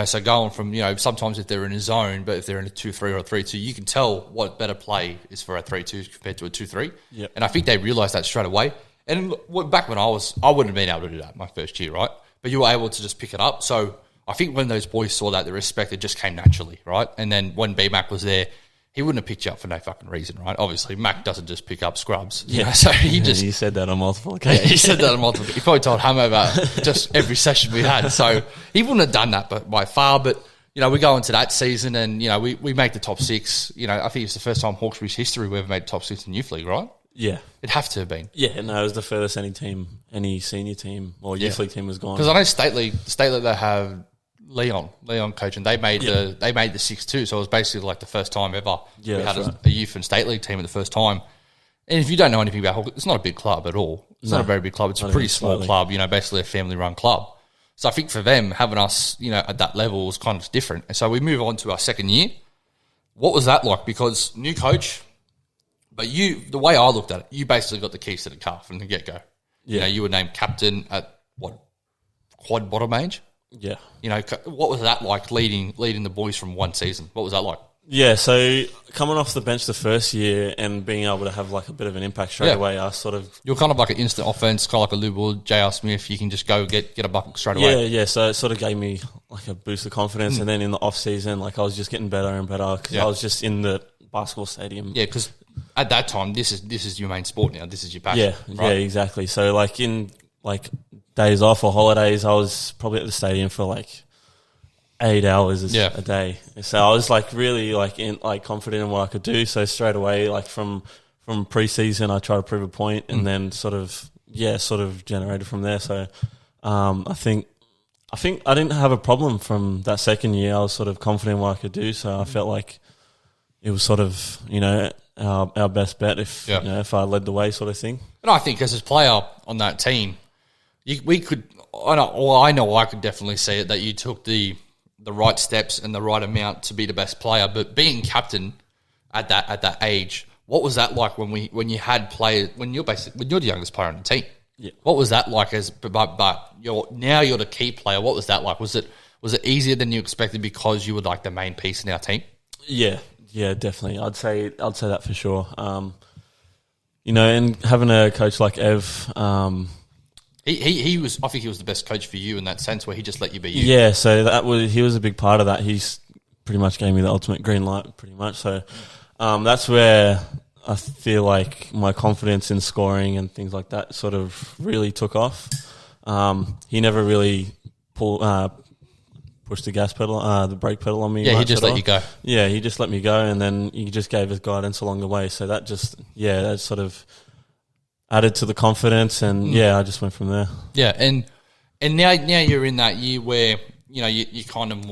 [SPEAKER 1] So going from, sometimes if they're in a zone, but if they're in a 2-3 or a 3-2, you can tell what better play is for a 3-2 compared to a 2-3.
[SPEAKER 2] Yep.
[SPEAKER 1] And I think they realised that straight away. And back when I wouldn't have been able to do that my first year, right? But you were able to just pick it up. So I think when those boys saw that, the respect, it just came naturally, right? And then when B-Mac was there, he wouldn't have picked you up for no fucking reason, right? Obviously, Mac doesn't just pick up scrubs. So he just...
[SPEAKER 2] He said that on multiple occasions.
[SPEAKER 1] He said that on multiple occasions. He probably told Hamo about just every session we had. So he wouldn't have done that by far. But, we go into that season and, we make the top 6. I think it's the first time Hawkesbury's history we ever made top 6 in youth league, right?
[SPEAKER 2] Yeah.
[SPEAKER 1] It'd have to have been.
[SPEAKER 2] Yeah, no, it was the furthest any senior team or youth league team was gone.
[SPEAKER 1] Because I know state league they have... Leon coaching. They made the 6-2, so it was basically like the first time ever we had a youth and state league team at the first time. And if you don't know anything about Hawke, it's not a big club at all. It's not a very big club. It's a pretty small club, basically a family-run club. So I think for them, having us, at that level was kind of different. And so we move on to our second year. What was that like? Because new coach, but the way I looked at it, you basically got the keys to the car from the get-go. Yeah. You were named captain at, quad bottom age?
[SPEAKER 2] Yeah.
[SPEAKER 1] What was that like leading the boys from one season? What was that like?
[SPEAKER 2] Yeah, so coming off the bench the first year and being able to have like a bit of an impact straight away, I sort of...
[SPEAKER 1] You're kind of like an instant offense, kind of like a Lou Wood, J.R. Smith. You can just go get a bucket straight away.
[SPEAKER 2] Yeah, so it sort of gave me like a boost of confidence. And then in the off-season, like I was just getting better and better because I was just in the basketball stadium.
[SPEAKER 1] Yeah, because at that time, this is your main sport now. This is your passion.
[SPEAKER 2] Yeah, right? Yeah, exactly. So like in like days off or holidays, I was probably at the stadium for like 8 hours a day. So I was like really like confident in what I could do. So straight away, like from pre-season, I tried to prove a point and then sort of generated from there. So I think I didn't have a problem from that second year. I was sort of confident in what I could do. So I felt like it was sort of, our best bet if I led the way sort of thing.
[SPEAKER 1] And I think as a player on that team, I know I could definitely see it that you took the right steps and the right amount to be the best player. But being captain at that age, what was that like when you had players when you're the youngest player on the team? Yeah. What was that like but you're the key player? What was that like? Was it easier than you expected because you were like the main piece in our team?
[SPEAKER 2] Yeah, definitely. I'd say that for sure. And having a coach like Ev,
[SPEAKER 1] He was. I think he was the best coach for you in that sense, where he just let you be you.
[SPEAKER 2] Yeah, so he was a big part of that. He's pretty much gave me the ultimate green light, pretty much. So that's where I feel like my confidence in scoring and things like that sort of really took off. He never really pushed the gas pedal, the brake pedal on me.
[SPEAKER 1] Yeah, he just let you go.
[SPEAKER 2] Yeah, he just let me go, and then he just gave us guidance along the way. So that that sort of added to the confidence, and I just went from there.
[SPEAKER 1] Yeah, and now you're in that year where you kind of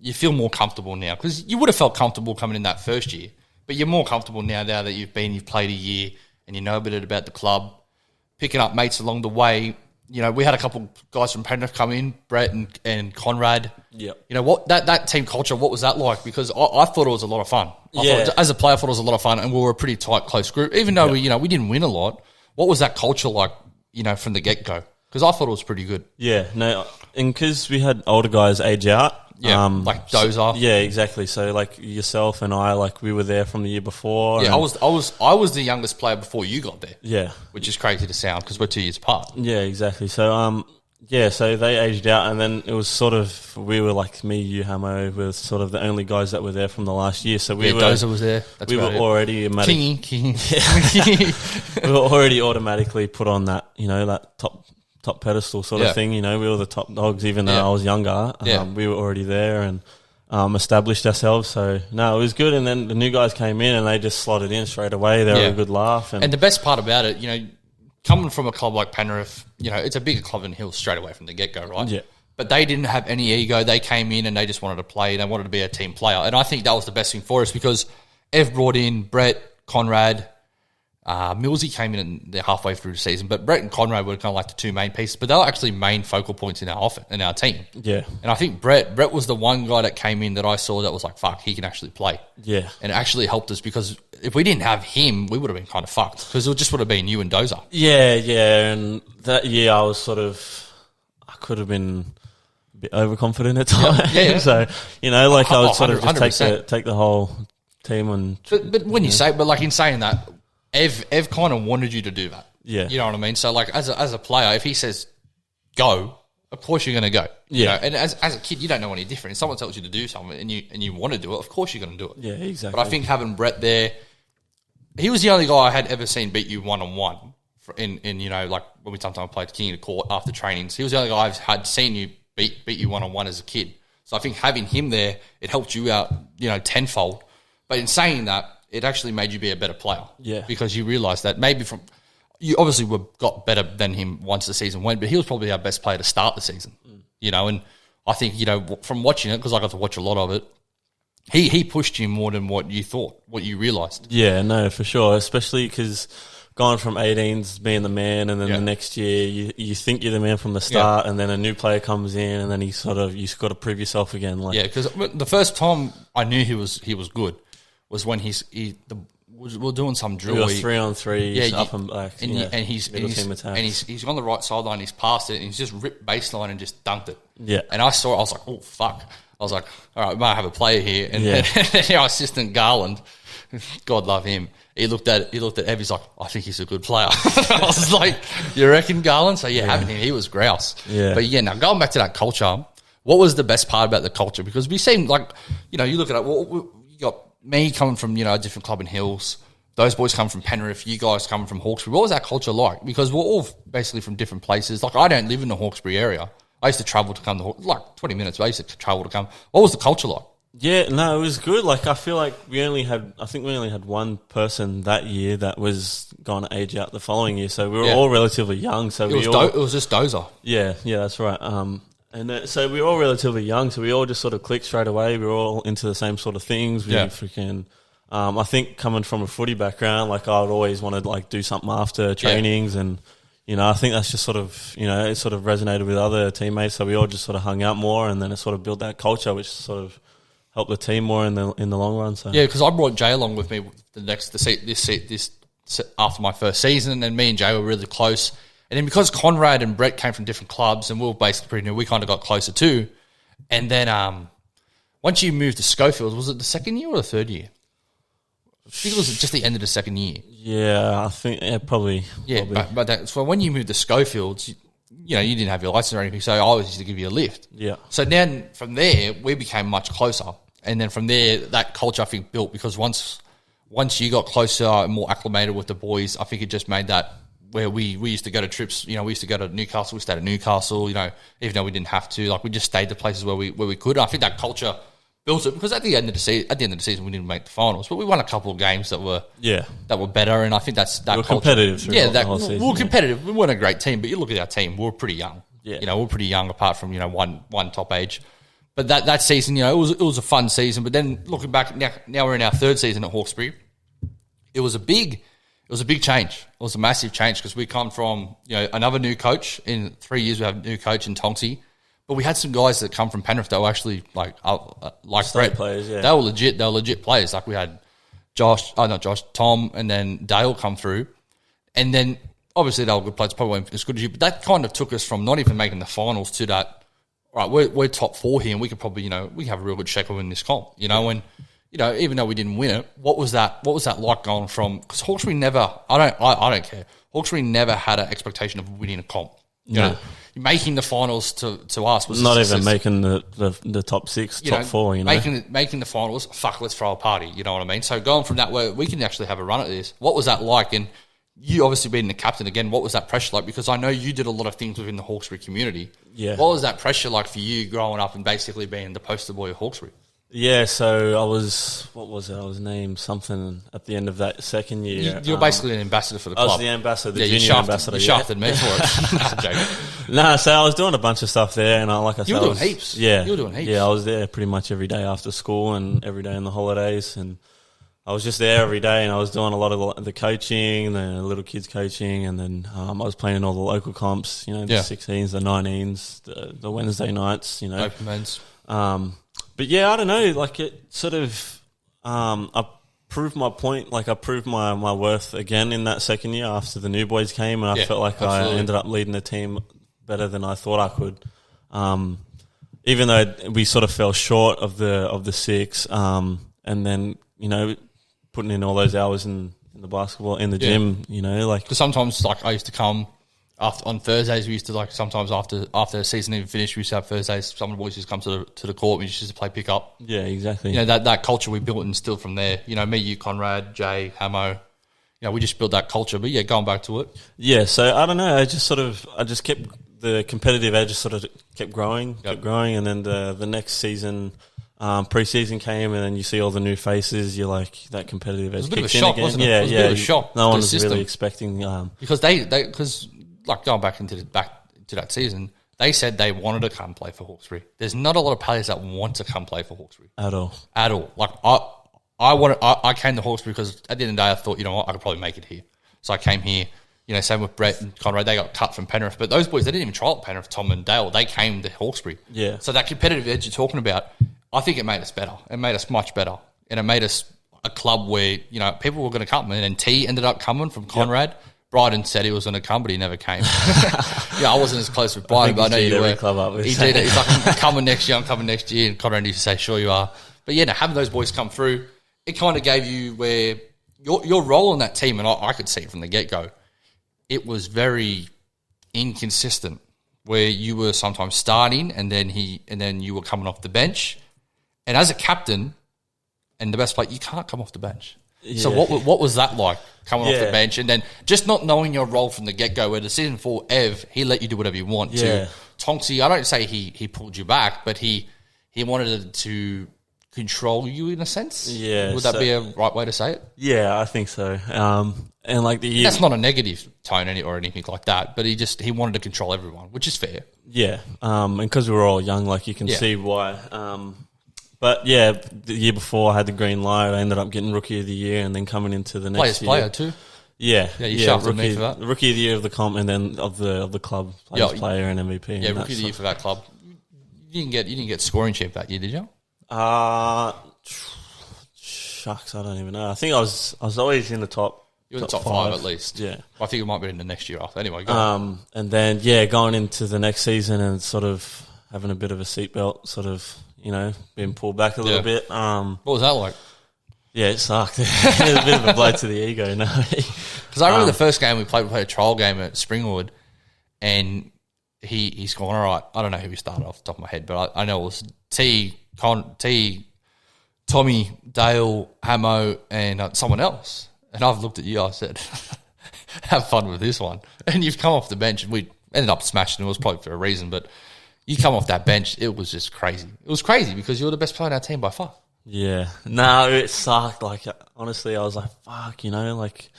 [SPEAKER 1] you feel more comfortable now, because you would have felt comfortable coming in that first year, but you're more comfortable now that you've played a year and you know a bit about the club, picking up mates along the way. We had a couple guys from Penrith come in, Brett and Conrad.
[SPEAKER 2] Yeah.
[SPEAKER 1] What that team culture, what was that like? Because I thought it was a lot of fun. As a player, I thought it was a lot of fun, and we were a pretty tight, close group. Even though we didn't win a lot, what was that culture like? From the get go? Because I thought it was pretty good.
[SPEAKER 2] Yeah, no, and because we had older guys age out.
[SPEAKER 1] Yeah, like Dozer.
[SPEAKER 2] Yeah, exactly. So like yourself and I, like we were there from the year before.
[SPEAKER 1] Yeah, I was the youngest player before you got there.
[SPEAKER 2] Yeah,
[SPEAKER 1] which is crazy to sound because we're 2 years apart.
[SPEAKER 2] Yeah, exactly. So so they aged out, and then it was sort of we were like me, you, Hamo, were sort of the only guys that were there from the last year. So
[SPEAKER 1] Dozer was there.
[SPEAKER 2] We were already
[SPEAKER 1] King.
[SPEAKER 2] We were already automatically put on that that top pedestal sort of thing. We were the top dogs, even though I was younger. We were already there and established ourselves. So, no, it was good. And then the new guys came in and they just slotted in straight away. They were a good laugh.
[SPEAKER 1] And the best part about it, coming from a club like Penrith, it's a bigger club than Hills straight away from the get-go, right?
[SPEAKER 2] Yeah.
[SPEAKER 1] But they didn't have any ego. They came in and they just wanted to play. They wanted to be a team player. And I think that was the best thing for us because Ev brought in Brett, Conrad, Millsy came in the halfway through the season, but Brett and Conrad were kind of like the two main pieces, but they were actually main focal points in our team.
[SPEAKER 2] Yeah.
[SPEAKER 1] And I think Brett was the one guy that came in that I saw that was like, fuck, he can actually play.
[SPEAKER 2] Yeah.
[SPEAKER 1] And it actually helped us because if we didn't have him, we would have been kind of fucked because it just would have been you and Dozer.
[SPEAKER 2] Yeah. And that year I was I could have been a bit overconfident at times. Yeah. So, I would sort of just take the whole team and...
[SPEAKER 1] But when you say, but like in saying that, Ev kind of wanted you to do that.
[SPEAKER 2] Yeah.
[SPEAKER 1] You know what I mean? So, like, as a player, if he says, go, of course you're going to go.
[SPEAKER 2] Yeah.
[SPEAKER 1] And as a kid, you don't know any different. If someone tells you to do something and you want to do it, of course you're going to do it.
[SPEAKER 2] Yeah, exactly.
[SPEAKER 1] But I think having Brett there, he was the only guy I had ever seen beat you one-on-one in like when we sometimes played King of the Court after trainings. He was the only guy I've had seen you beat you one-on-one as a kid. So I think having him there, it helped you out, tenfold. But in saying that, it actually made you be a better player.
[SPEAKER 2] Yeah. Because
[SPEAKER 1] you realised that you obviously got better than him once the season went, but he was probably our best player to start the season. And I think, from watching it, because I got to watch a lot of it, he pushed you more than what you thought, what you realised.
[SPEAKER 2] Yeah, no, for sure. Especially because going from 18s being the man, and then the next year you think you're the man from the start, and then a new player comes in, and then you got to prove yourself again.
[SPEAKER 1] Because the first time I knew he was good was when we're doing some drill.
[SPEAKER 2] We were 3-on-3, up and back,
[SPEAKER 1] and he's on the right sideline. He's passed it, and he's just ripped baseline and just dunked it.
[SPEAKER 2] Yeah,
[SPEAKER 1] and I saw it. I was like, oh fuck. I was like, all right, we might have a player here. And then our assistant Garland, God love him, he looked at Ev, he's like, I think he's a good player. I was like, you reckon, Garland? So having him, he was grouse.
[SPEAKER 2] Yeah.
[SPEAKER 1] But now going back to that culture, what was the best part about the culture? Because we seem like, you look at it, you got me coming from, a different club in Hills. Those boys come from Penrith. You guys come from Hawkesbury. What was that culture like? Because we're all basically from different places. Like, I don't live in the Hawkesbury area. I used to travel to come to, 20 minutes, but I used to travel to come. What was the culture like?
[SPEAKER 2] Yeah, no, it was good. Like, I feel like we only had one person that year that was going to age out the following year. So we were all relatively young. So it
[SPEAKER 1] was just Dozer.
[SPEAKER 2] Yeah, that's right. So we were all relatively young. So we all just sort of clicked straight away. We were all into the same sort of things. I think coming from a footy background, like, I would always want to do something after trainings and. I think that's just sort of, it sort of resonated with other teammates. So we all just sort of hung out more, and then it sort of built that culture, which sort of helped the team more in the long run. So
[SPEAKER 1] because I brought Jay along with me after my first season, and me and Jay were really close. And then because Conrad and Brett came from different clubs, and we were basically pretty new, we kind of got closer too. And then once you moved to Schofield, was it the second year or the third year? I think it was just the end of the second year.
[SPEAKER 2] Yeah, I think probably.
[SPEAKER 1] Yeah, but so when you moved to Schofields, you didn't have your license or anything, so I always used to give you a lift.
[SPEAKER 2] Yeah.
[SPEAKER 1] So then from there, we became much closer, and then from there, that culture I think built, because once you got closer and more acclimated with the boys, I think it just made that where we used to go to trips. We used to go to Newcastle. We stayed at Newcastle. Even though we didn't have to, we just stayed to places where we could. And I think that culture built it, because at the end of the season, we didn't make the finals, but we won a couple of games that were better, and I think that's that.
[SPEAKER 2] We're competitive through the whole season.
[SPEAKER 1] We were competitive. We weren't a great team, but you look at our team, we were pretty young. Yeah, we were pretty young apart from one top age. But that season, it was a fun season. But then looking back, now we're in our third season at Hawkesbury. It was a big change. It was a massive change, because we come from another new coach. In 3 years, we have a new coach in Tonksy. But we had some guys that come from Penrith that were actually like
[SPEAKER 2] Brett players. Yeah,
[SPEAKER 1] they were legit players. Like we had Tom, and then Dale come through, and then obviously they were good players, probably weren't as good as you. But that kind of took us from not even making the finals to that. All right, we're top four here, and we could probably we have a real good shake of in this comp. And even though we didn't win it, what was that like going from? Because Hawkesbury never. I don't care. Hawkesbury never had an expectation of winning a comp. Making the finals to us was
[SPEAKER 2] not even making the top six, top four.
[SPEAKER 1] Making the finals. Fuck, let's throw a party. You know what I mean? So going from that, where we can actually have a run at this. What was that like? And you obviously being the captain again, what was that pressure like? Because I know you did a lot of things within the Hawkesbury community.
[SPEAKER 2] Yeah.
[SPEAKER 1] What was that pressure like for you growing up and basically being the poster boy of Hawkesbury?
[SPEAKER 2] Yeah, so I was named something at the end of that second year.
[SPEAKER 1] You're basically an ambassador for the club.
[SPEAKER 2] I was the ambassador, junior ambassador.
[SPEAKER 1] You shafted me for it.
[SPEAKER 2] Nah, so I was doing a bunch of stuff there, and
[SPEAKER 1] you were doing heaps.
[SPEAKER 2] Yeah,
[SPEAKER 1] you were doing heaps.
[SPEAKER 2] Yeah, I was there pretty much every day after school and every day in the holidays, and I was just there every day, and I was doing a lot of the coaching, the little kids coaching, and then I was playing in all the local comps, the 16s, the 19s, the Wednesday nights,
[SPEAKER 1] Open men's.
[SPEAKER 2] But yeah, I don't know, it sort of, I proved my point, I proved my worth again in that second year after the new boys came, and I felt like absolutely. I ended up leading the team better than I thought I could. Even though we sort of fell short of the six, and then, putting in all those hours in the basketball, in the gym, Because
[SPEAKER 1] sometimes, I used to come on Thursdays, we used to sometimes after the season even finished, we used to have Thursdays. Some of the boys used to come to the court. We used to play pick up.
[SPEAKER 2] Yeah, exactly.
[SPEAKER 1] That culture we built and still from there. Me, you, Conrad, Jay, Hamo. We just built that culture. But going back to it.
[SPEAKER 2] Yeah, so I don't know. I just kept the competitive edge. Just sort of kept growing, and then the next season. Pre-season came, and then you see all the new faces. You're like, that competitive edge.
[SPEAKER 1] It was a bit of a shock, wasn't it?
[SPEAKER 2] Yeah,
[SPEAKER 1] it was a bit of a shock.
[SPEAKER 2] No one was really expecting
[SPEAKER 1] because they going back into that season, they said they wanted to come play for Hawkesbury. There's not a lot of players that want to come play for Hawkesbury.
[SPEAKER 2] At all.
[SPEAKER 1] Like, I came to Hawkesbury because at the end of the day, I thought, you know what, I could probably make it here. So I came here. You know, same with Brett and Conrad. They got cut from Penrith. But those boys, they didn't even trial at Penrith, Tom and Dale. They came to Hawkesbury.
[SPEAKER 2] Yeah.
[SPEAKER 1] So that competitive edge you're talking about, I think it made us better. It made us much better. And it made us a club where, you know, people were going to come. And then T ended up coming from Conrad. Yep. Bryden said he was going to come, but he never came. Yeah, I wasn't as close with Bryden, but I know you were.
[SPEAKER 2] Club up with.
[SPEAKER 1] He did it. He's like, I'm coming next year, I'm coming next year. And Conrad used to say, sure you are. But yeah, having those boys come through, it kind of gave you where your role in that team, and I could see it from the get-go, it was very inconsistent, where you were sometimes starting and then you were coming off the bench. And as a captain and the best player, you can't come off the bench. Yeah. So what was that like, coming off the bench and then just not knowing your role from the get-go, where the season 4, Ev, he let you do whatever you want to. Tonksy, I don't say he pulled you back, but he wanted to control you in a sense. Yeah. Would that be a right way to say it?
[SPEAKER 2] Yeah, I think so. And like
[SPEAKER 1] that's not a negative tone or anything like that, but he wanted to control everyone, which is fair.
[SPEAKER 2] Yeah. And because we were all young, like you can see why. But yeah, the year before I had the green light. I ended up getting Rookie of the Year, and then coming into the next year.
[SPEAKER 1] Player too.
[SPEAKER 2] Yeah,
[SPEAKER 1] you shafted me for that.
[SPEAKER 2] Rookie of the Year of the comp, and then of the club, player and MVP.
[SPEAKER 1] Yeah, Rookie of the Year for that club. You didn't get scoring champ that year, did you?
[SPEAKER 2] Shucks, I don't even know. I think I was always in the top.
[SPEAKER 1] You were in the top 5 at least.
[SPEAKER 2] Yeah,
[SPEAKER 1] I think it might be in the next year after. Anyway, go
[SPEAKER 2] on. And then going into the next season and sort of having a bit of a seatbelt, sort of, you know, being pulled back a little bit.
[SPEAKER 1] What was that like?
[SPEAKER 2] Yeah, it sucked. It was a bit of a blow to the ego, no.
[SPEAKER 1] Because I remember the first game we played a trial game at Springwood, and he's gone, all right, I don't know who we started off the top of my head, but I know it was T, Tommy, Dale, Hamo, and someone else. And I've looked at you, I said, have fun with this one. And you've come off the bench, and we ended up smashing. It was probably for a reason, but you come off that bench, it was just crazy. It was crazy because you were the best player in our team by far.
[SPEAKER 2] Yeah. No, it sucked. Like, honestly, I was like, fuck, you know, like,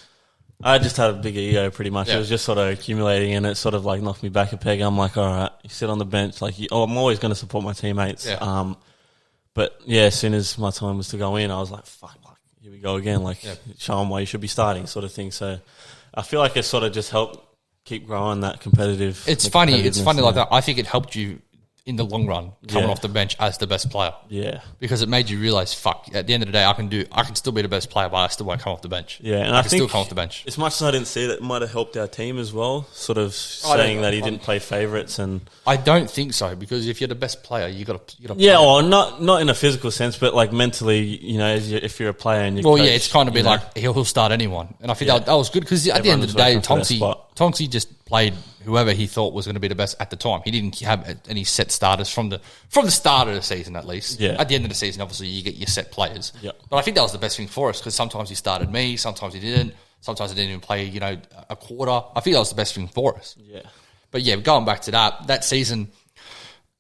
[SPEAKER 2] I just had a big ego pretty much. Yeah. It was just sort of accumulating, and it sort of like knocked me back a peg. I'm like, all right, you sit on the bench. Like, I'm always going to support my teammates.
[SPEAKER 1] Yeah.
[SPEAKER 2] But yeah, as soon as my time was to go in, I was like, fuck, like, here we go again. Like, show them why you should be starting, sort of thing. So I feel like it sort of just helped keep growing that competitive.
[SPEAKER 1] It's funny like that. I think it helped you in the long run coming off the bench as the best player.
[SPEAKER 2] Yeah.
[SPEAKER 1] Because it made you realise, fuck, at the end of the day, I can still be the best player, but I still won't come off the bench.
[SPEAKER 2] Yeah, and
[SPEAKER 1] I
[SPEAKER 2] think
[SPEAKER 1] still come off the bench.
[SPEAKER 2] As much as I didn't see it, it might have helped our team as well, sort of saying that he didn't play favourites. And
[SPEAKER 1] I don't think so, because if you're the best player, you got to play.
[SPEAKER 2] Yeah, or not in a physical sense, but like mentally, you know, if you're a player and you're
[SPEAKER 1] it's kind of be like, he'll start anyone. And I think that was good, because at the end of the day, Tonksy just played whoever he thought was going to be the best at the time. He didn't have any set starters from the start of the season, at least.
[SPEAKER 2] Yeah.
[SPEAKER 1] At the end of the season, obviously, you get your set players.
[SPEAKER 2] Yeah.
[SPEAKER 1] But I think that was the best thing for us, because sometimes he started me, sometimes he didn't. Sometimes he didn't even play, you know, a quarter. I think that was the best thing for us.
[SPEAKER 2] Yeah.
[SPEAKER 1] But yeah, going back to that season,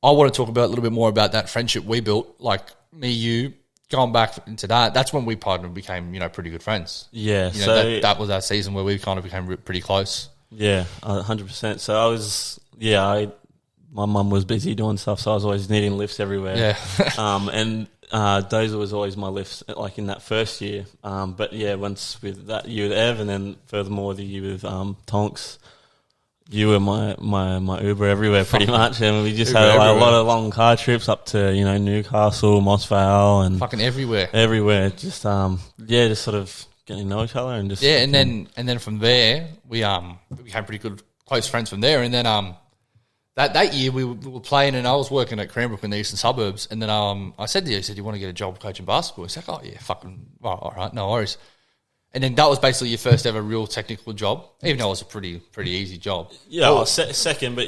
[SPEAKER 1] I want to talk about a little bit more about that friendship we built, like me, you. Going back into that, that's when we became, you know, pretty good friends.
[SPEAKER 2] Yeah.
[SPEAKER 1] You know, that was our season where we kind of became pretty close.
[SPEAKER 2] Yeah, 100%. So I was, my mum was busy doing stuff, so I was always needing lifts everywhere.
[SPEAKER 1] Yeah.
[SPEAKER 2] And Dozer was always my lifts, like in that first year. But yeah, once with that year with Ev, and then furthermore the year with Tonks, you were my Uber everywhere pretty much, and we just had a lot of long car trips up to, you know, Newcastle, Moss Vale, and
[SPEAKER 1] fucking everywhere.
[SPEAKER 2] Just just sort of getting to know each other and just
[SPEAKER 1] and then from there we became pretty good close friends from there. And then that year we were playing, and I was working at Cranbrook in the eastern suburbs, and then I said to you, he said, you want to get a job coaching basketball? He's like, oh yeah, fucking all right, no worries. And then that was basically your first ever real technical job, even though it was a pretty easy job.
[SPEAKER 2] Yeah, second, but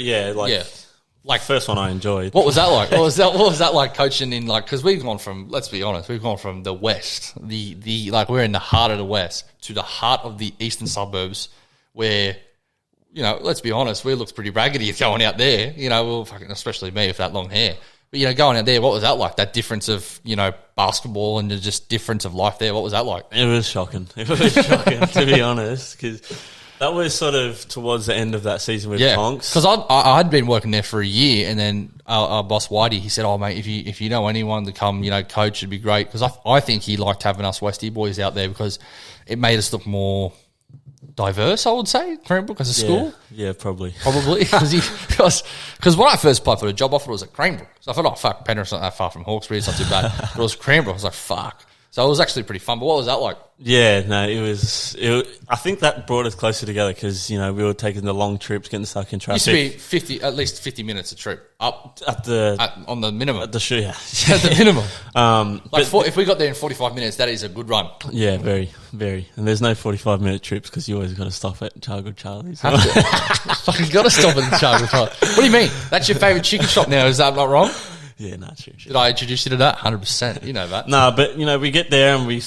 [SPEAKER 2] like first one I enjoyed.
[SPEAKER 1] What was that like? What was that like coaching in, like, because we've gone from, let's be honest, we've gone from the west, the like, we're in the heart of the west to the heart of the eastern suburbs, where, you know, let's be honest, we looked pretty raggedy going out there. You know, well, fucking, especially me with that long hair. But, you know, going out there, what was that like? That difference of, you know, basketball and just difference of life there. What was that like?
[SPEAKER 2] It was shocking. It was shocking, to be honest, because That was sort of towards the end of that season with Tonks.
[SPEAKER 1] Because I'd been working there for a year, and then our boss Whitey, he said, "Oh mate, if you know anyone to come, coach, it'd be great." Because I think he liked having us Westie boys out there because it made us look more diverse, I would say, Cranbrook as a school.
[SPEAKER 2] Yeah, probably.
[SPEAKER 1] Because when I first applied for the job offer, it was at Cranbrook. So I thought, oh, fuck, Penrith's not that far from Hawkesbury, it's not too bad. But it was Cranbrook. I was like, fuck. So it was actually pretty fun. But what was that like?
[SPEAKER 2] Yeah, no, it was. I think that brought us closer together because, we were taking the long trips, getting stuck in traffic.
[SPEAKER 1] It used to be at least 50 minutes a trip up on the minimum.
[SPEAKER 2] At the shoe, yeah.
[SPEAKER 1] At the minimum. If we got there in 45 minutes, that is a good run.
[SPEAKER 2] Yeah, very, very. And there's no 45-minute trips because you always got to stop at Chargood Charlie's.
[SPEAKER 1] Fucking got to stop at the Chargood Charlie. What do you mean? That's your favourite chicken shop now? Is that not wrong?
[SPEAKER 2] Yeah, no, true.
[SPEAKER 1] Did I introduce you to that? 100%. You know that.
[SPEAKER 2] No, but, we get there and we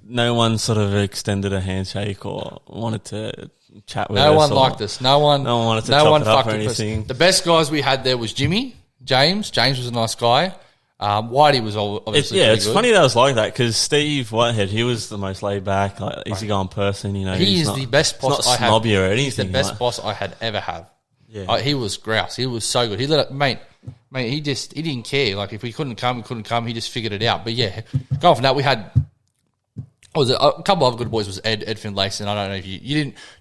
[SPEAKER 2] no one sort of extended a handshake or wanted to chat with us.
[SPEAKER 1] No one liked us. No one
[SPEAKER 2] wanted to chop it up or anything.
[SPEAKER 1] The best guys we had there was Jimmy, James. James was a nice guy. Whitey was obviously
[SPEAKER 2] it's
[SPEAKER 1] good.
[SPEAKER 2] funny that it was like that because Steve Whitehead, he was the most laid back, easygoing person.
[SPEAKER 1] He is the best boss I had.
[SPEAKER 2] Not snobby or anything.
[SPEAKER 1] He's the best boss I had ever had.
[SPEAKER 2] Yeah.
[SPEAKER 1] He was grouse. He was so good. He let it, mate, he didn't care. Like, if we couldn't come, we couldn't come. He just figured it out. But yeah, going from that, we had, a couple of good boys was Ed Finlayson. I don't know if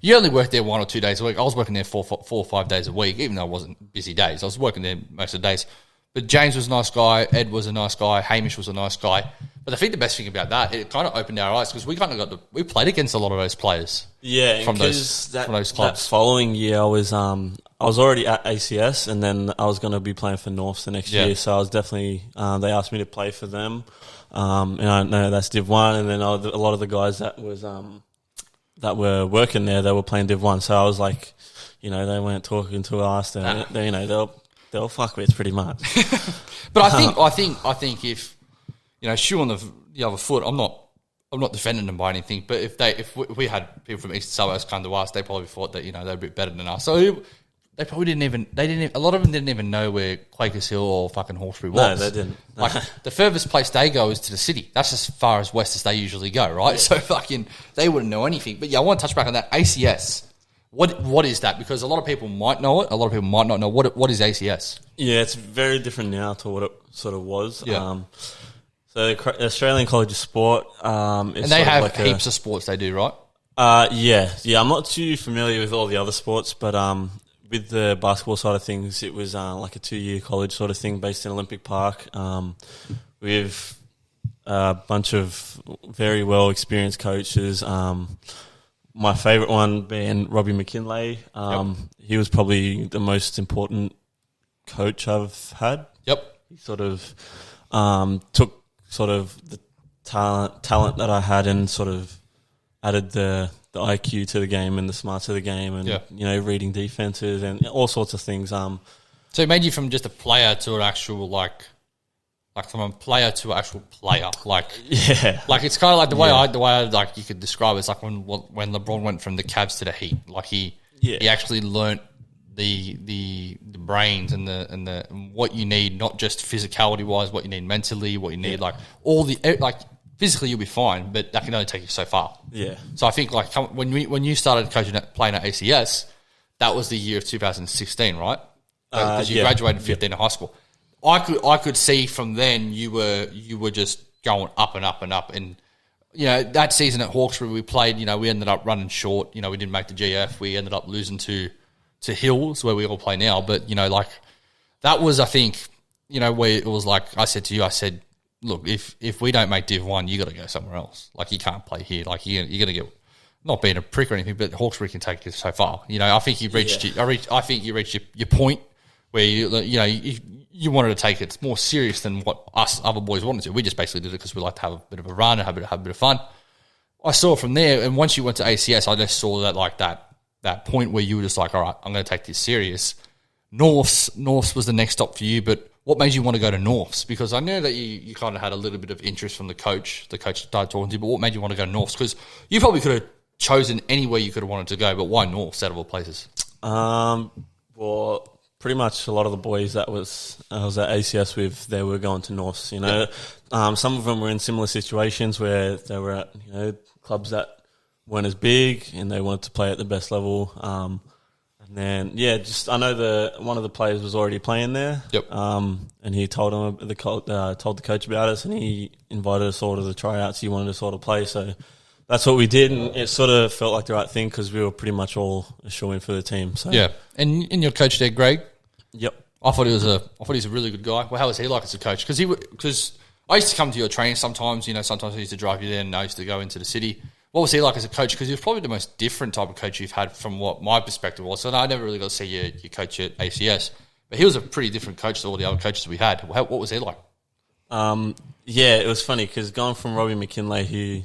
[SPEAKER 1] you only worked there 1 or 2 days a week. I was working there four or 5 days a week, even though it wasn't busy days. I was working there most of the days. But James was a nice guy. Ed was a nice guy. Hamish was a nice guy. But I think the best thing about that, it kind of opened our eyes because we kind of we played against a lot of those players.
[SPEAKER 2] Yeah,
[SPEAKER 1] from those clubs.
[SPEAKER 2] That following year, I was already at ACS, and then I was going to be playing for Norths the next year. So I was definitely. They asked me to play for them, and I know that's Div 1. And then a lot of the guys that were working there, they were playing Div 1. So I was like, they weren't talking to us. They'll fuck with pretty much.
[SPEAKER 1] But I think if shoe on the other foot, I'm not defending them by anything. But if we had people from Eastern Suburbs come to us, they probably thought that they're a bit better than us. So they probably a lot of them didn't even know where Quakers Hill or fucking Hawkesbury was.
[SPEAKER 2] No, they didn't.
[SPEAKER 1] Like, the furthest place they go is to the city. That's as far as west as they usually go, right? Yeah. So they wouldn't know anything. But yeah, I want to touch back on that ACS. What is that? Because a lot of people might know it. A lot of people might not know. What is ACS?
[SPEAKER 2] Yeah, it's very different now to what it sort of was.
[SPEAKER 1] Yeah.
[SPEAKER 2] So the Australian College of Sport,
[SPEAKER 1] and they have heaps of sports they do, right?
[SPEAKER 2] Yeah. I'm not too familiar with all the other sports, but with the basketball side of things, it was like a 2-year college sort of thing based in Olympic Park. With a bunch of very well experienced coaches. My favourite one being Robbie McKinlay. He was probably the most important coach I've had.
[SPEAKER 1] Yep.
[SPEAKER 2] He sort of took sort of the talent that I had and sort of added the IQ to the game and the smarts to the game and, reading defenses and all sorts of things.
[SPEAKER 1] So it made you from just a player to an actual, like from a player to an actual player,
[SPEAKER 2] yeah,
[SPEAKER 1] like it's kind of like the way I like you could describe it. It's like when LeBron went from the Cavs to the Heat, like he actually learnt the brains and the what you need, not just physicality wise, what you need mentally, what you need, like all the physically you'll be fine, but that can only take you so far.
[SPEAKER 2] Yeah.
[SPEAKER 1] So I think when you started playing at ACS, that was the year of 2016, right? Because you graduated 15 in high school. I could see from then you were just going up and up and up, and that season at Hawkesbury we played. We ended up running short. We didn't make the GF. We ended up losing to Hills where we all play now. But that was, I think, where it was like I said to you. I said, look, if we don't make Div 1, you got to go somewhere else. Like, you can't play here. Like, you're going to get, not being a prick or anything, but Hawkesbury can take you so far. I think you reached I think you reached your point where you wanted to take it more serious than what us other boys wanted to. We just basically did it because we like to have a bit of a run and have a bit of fun. I saw from there, and once you went to ACS, I just saw that point where you were just like, all right, I'm going to take this serious. Norths was the next stop for you, but what made you want to go to Norths? Because I knew that you kind of had a little bit of interest from the coach started talking to you, but what made you want to go Norths? Because you probably could have chosen anywhere you could have wanted to go, but why Norths out of all places?
[SPEAKER 2] Well, pretty much a lot of the boys I was at ACS with, they were going to Norths, Some of them were in similar situations where they were at, clubs that weren't as big, and they wanted to play at the best level. And then I know one of the players was already playing there.
[SPEAKER 1] Yep.
[SPEAKER 2] And he told told the coach about us, and he invited us all to the tryouts. He wanted to sort of play, so that's what we did, and it sort of felt like the right thing because we were pretty much all a shoe-in for the team. So
[SPEAKER 1] yeah, and your coach there, Greg.
[SPEAKER 2] Yep.
[SPEAKER 1] I thought he was a really good guy. Well, how was he like as a coach? Because I used to come to your training sometimes. Sometimes I used to drive you there, and I used to go into the city. What was he like as a coach? Because he was probably the most different type of coach you've had from what my perspective was. So I never really got to see you coach at ACS, but he was a pretty different coach to all the other coaches we had. What was he like?
[SPEAKER 2] It was funny because going from Robbie McKinley, who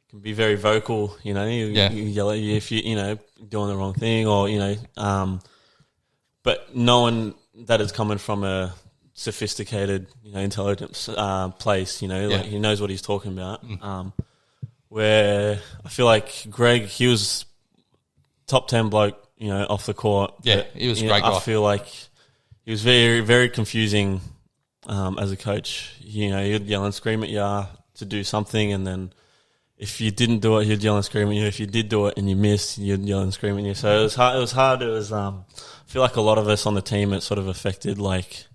[SPEAKER 2] can be very vocal, you yell at you if you doing the wrong thing, or but knowing that it's coming from a sophisticated, intelligent place, he knows what he's talking about. Where I feel like Greg, he was top 10 bloke, off the court.
[SPEAKER 1] Yeah, he was a great guy.
[SPEAKER 2] I feel like he was very, very confusing as a coach. He'd yell and scream at you to do something, and then if you didn't do it, he'd yell and scream at you. If you did do it and you missed, he'd yell and scream at you. So it was hard. It was I feel like a lot of us on the team, it sort of affected like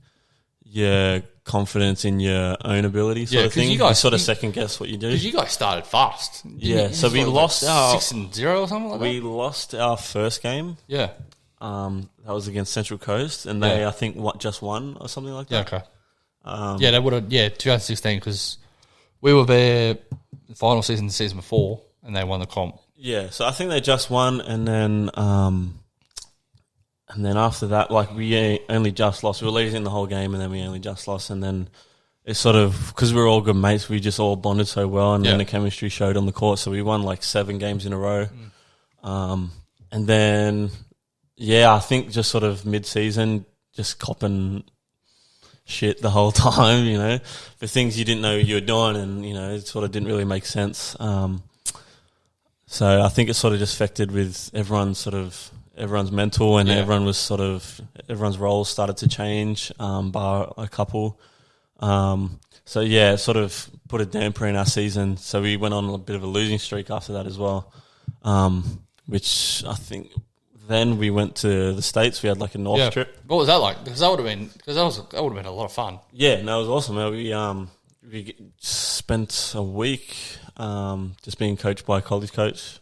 [SPEAKER 2] your confidence in your own ability sort of thing. You sort of second guess what you do.
[SPEAKER 1] Because you guys started fast.
[SPEAKER 2] So we lost our
[SPEAKER 1] 6-0 or something like that?
[SPEAKER 2] We lost our first game.
[SPEAKER 1] Yeah.
[SPEAKER 2] That was against Central Coast, and they, I think, just won or something like that.
[SPEAKER 1] Yeah, okay. They would have, 2016, because we were there the final season, the season before, and they won the comp.
[SPEAKER 2] Yeah, so I think they just won, and then after that, like, we only just lost. We were losing the whole game, and then we only just lost. And then it's sort of, because we were all good mates, we just all bonded so well, and then the chemistry showed on the court. So we won like 7 games in a row. And then, I think just sort of mid-season, just copping shit the whole time, for things you didn't know you were doing, and, it sort of didn't really make sense. So I think it sort of just affected with everyone's mental, and everyone's roles started to change, bar a couple. It sort of put a damper in our season. So we went on a bit of a losing streak after that as well, which I think then we went to the States. We had like a North trip.
[SPEAKER 1] What was that like? Because that would have been a lot of fun. Yeah,
[SPEAKER 2] no, it was awesome. We spent a week just being coached by a college coach.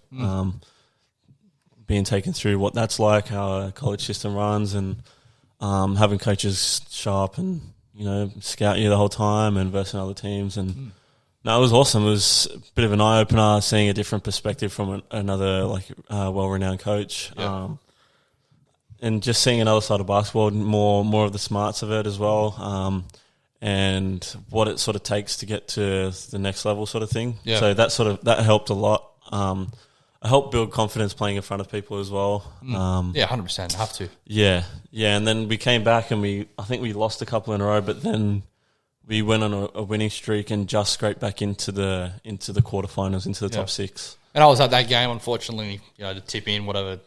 [SPEAKER 2] Being taken through what that's like, how a college system runs, and having coaches show up and, scout you the whole time and versus other teams. And no, it was awesome. It was a bit of an eye-opener, seeing a different perspective from another well-renowned coach.
[SPEAKER 1] Yep.
[SPEAKER 2] And just seeing another side of basketball, more of the smarts of it as well, and what it sort of takes to get to the next level sort of thing.
[SPEAKER 1] Yeah.
[SPEAKER 2] So that helped a lot. I helped build confidence playing in front of people as well.
[SPEAKER 1] 100%. Have to.
[SPEAKER 2] Yeah. And then we came back, and I think we lost a couple in a row, but then we went on a winning streak and just scraped back into the quarterfinals, into the top 6.
[SPEAKER 1] And I was at that game, unfortunately, to tip in, whatever.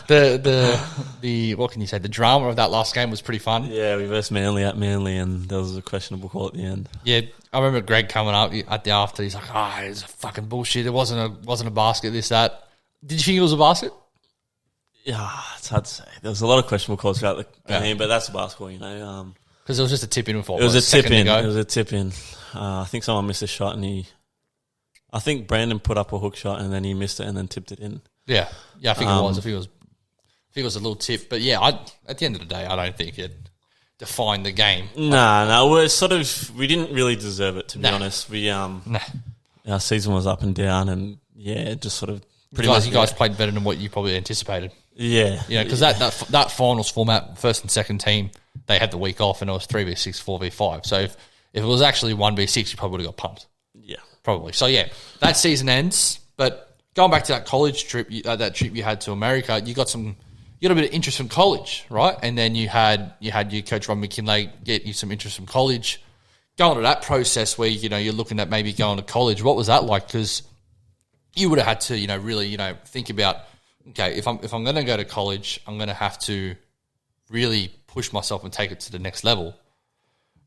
[SPEAKER 1] The what can you say? The drama of that last game was pretty fun.
[SPEAKER 2] Yeah, we versed Manly at Manly, and there was a questionable call at the end.
[SPEAKER 1] Yeah, I remember Greg coming up at the after. He's like, it's fucking bullshit. It wasn't a basket, this, that. Did you think it was a basket?
[SPEAKER 2] Yeah, it's hard to say. There was a lot of questionable calls throughout the game, but that's basketball,
[SPEAKER 1] Because it was just a tip in before.
[SPEAKER 2] It was a tip in. It was a tip in. I think someone missed a shot, and I think Brandon put up a hook shot, and then he missed it and then tipped it in. Yeah,
[SPEAKER 1] I think it was. I think it was a little tip, but at the end of the day, I don't think it defined the game.
[SPEAKER 2] No, we didn't really deserve it, to be honest. Our season was up and down, and just sort of
[SPEAKER 1] pretty much. You guys played better than what you probably anticipated.
[SPEAKER 2] Yeah,
[SPEAKER 1] because that finals format, first and second team, they had the week off, and it was 3v6, 4v5. So if it was actually 1v6, you probably would have got pumped.
[SPEAKER 2] Yeah. Probably.
[SPEAKER 1] So, that season ends. But going back to that college trip, that trip you had to America, you got a bit of interest from college, right? And then you had your coach, Ron McKinley, get you some interest from college. Going to that process where, you're looking at maybe going to college, what was that like? Because you would have had to, really, think about, okay, if I'm going to go to college, I'm going to have to really push myself and take it to the next level.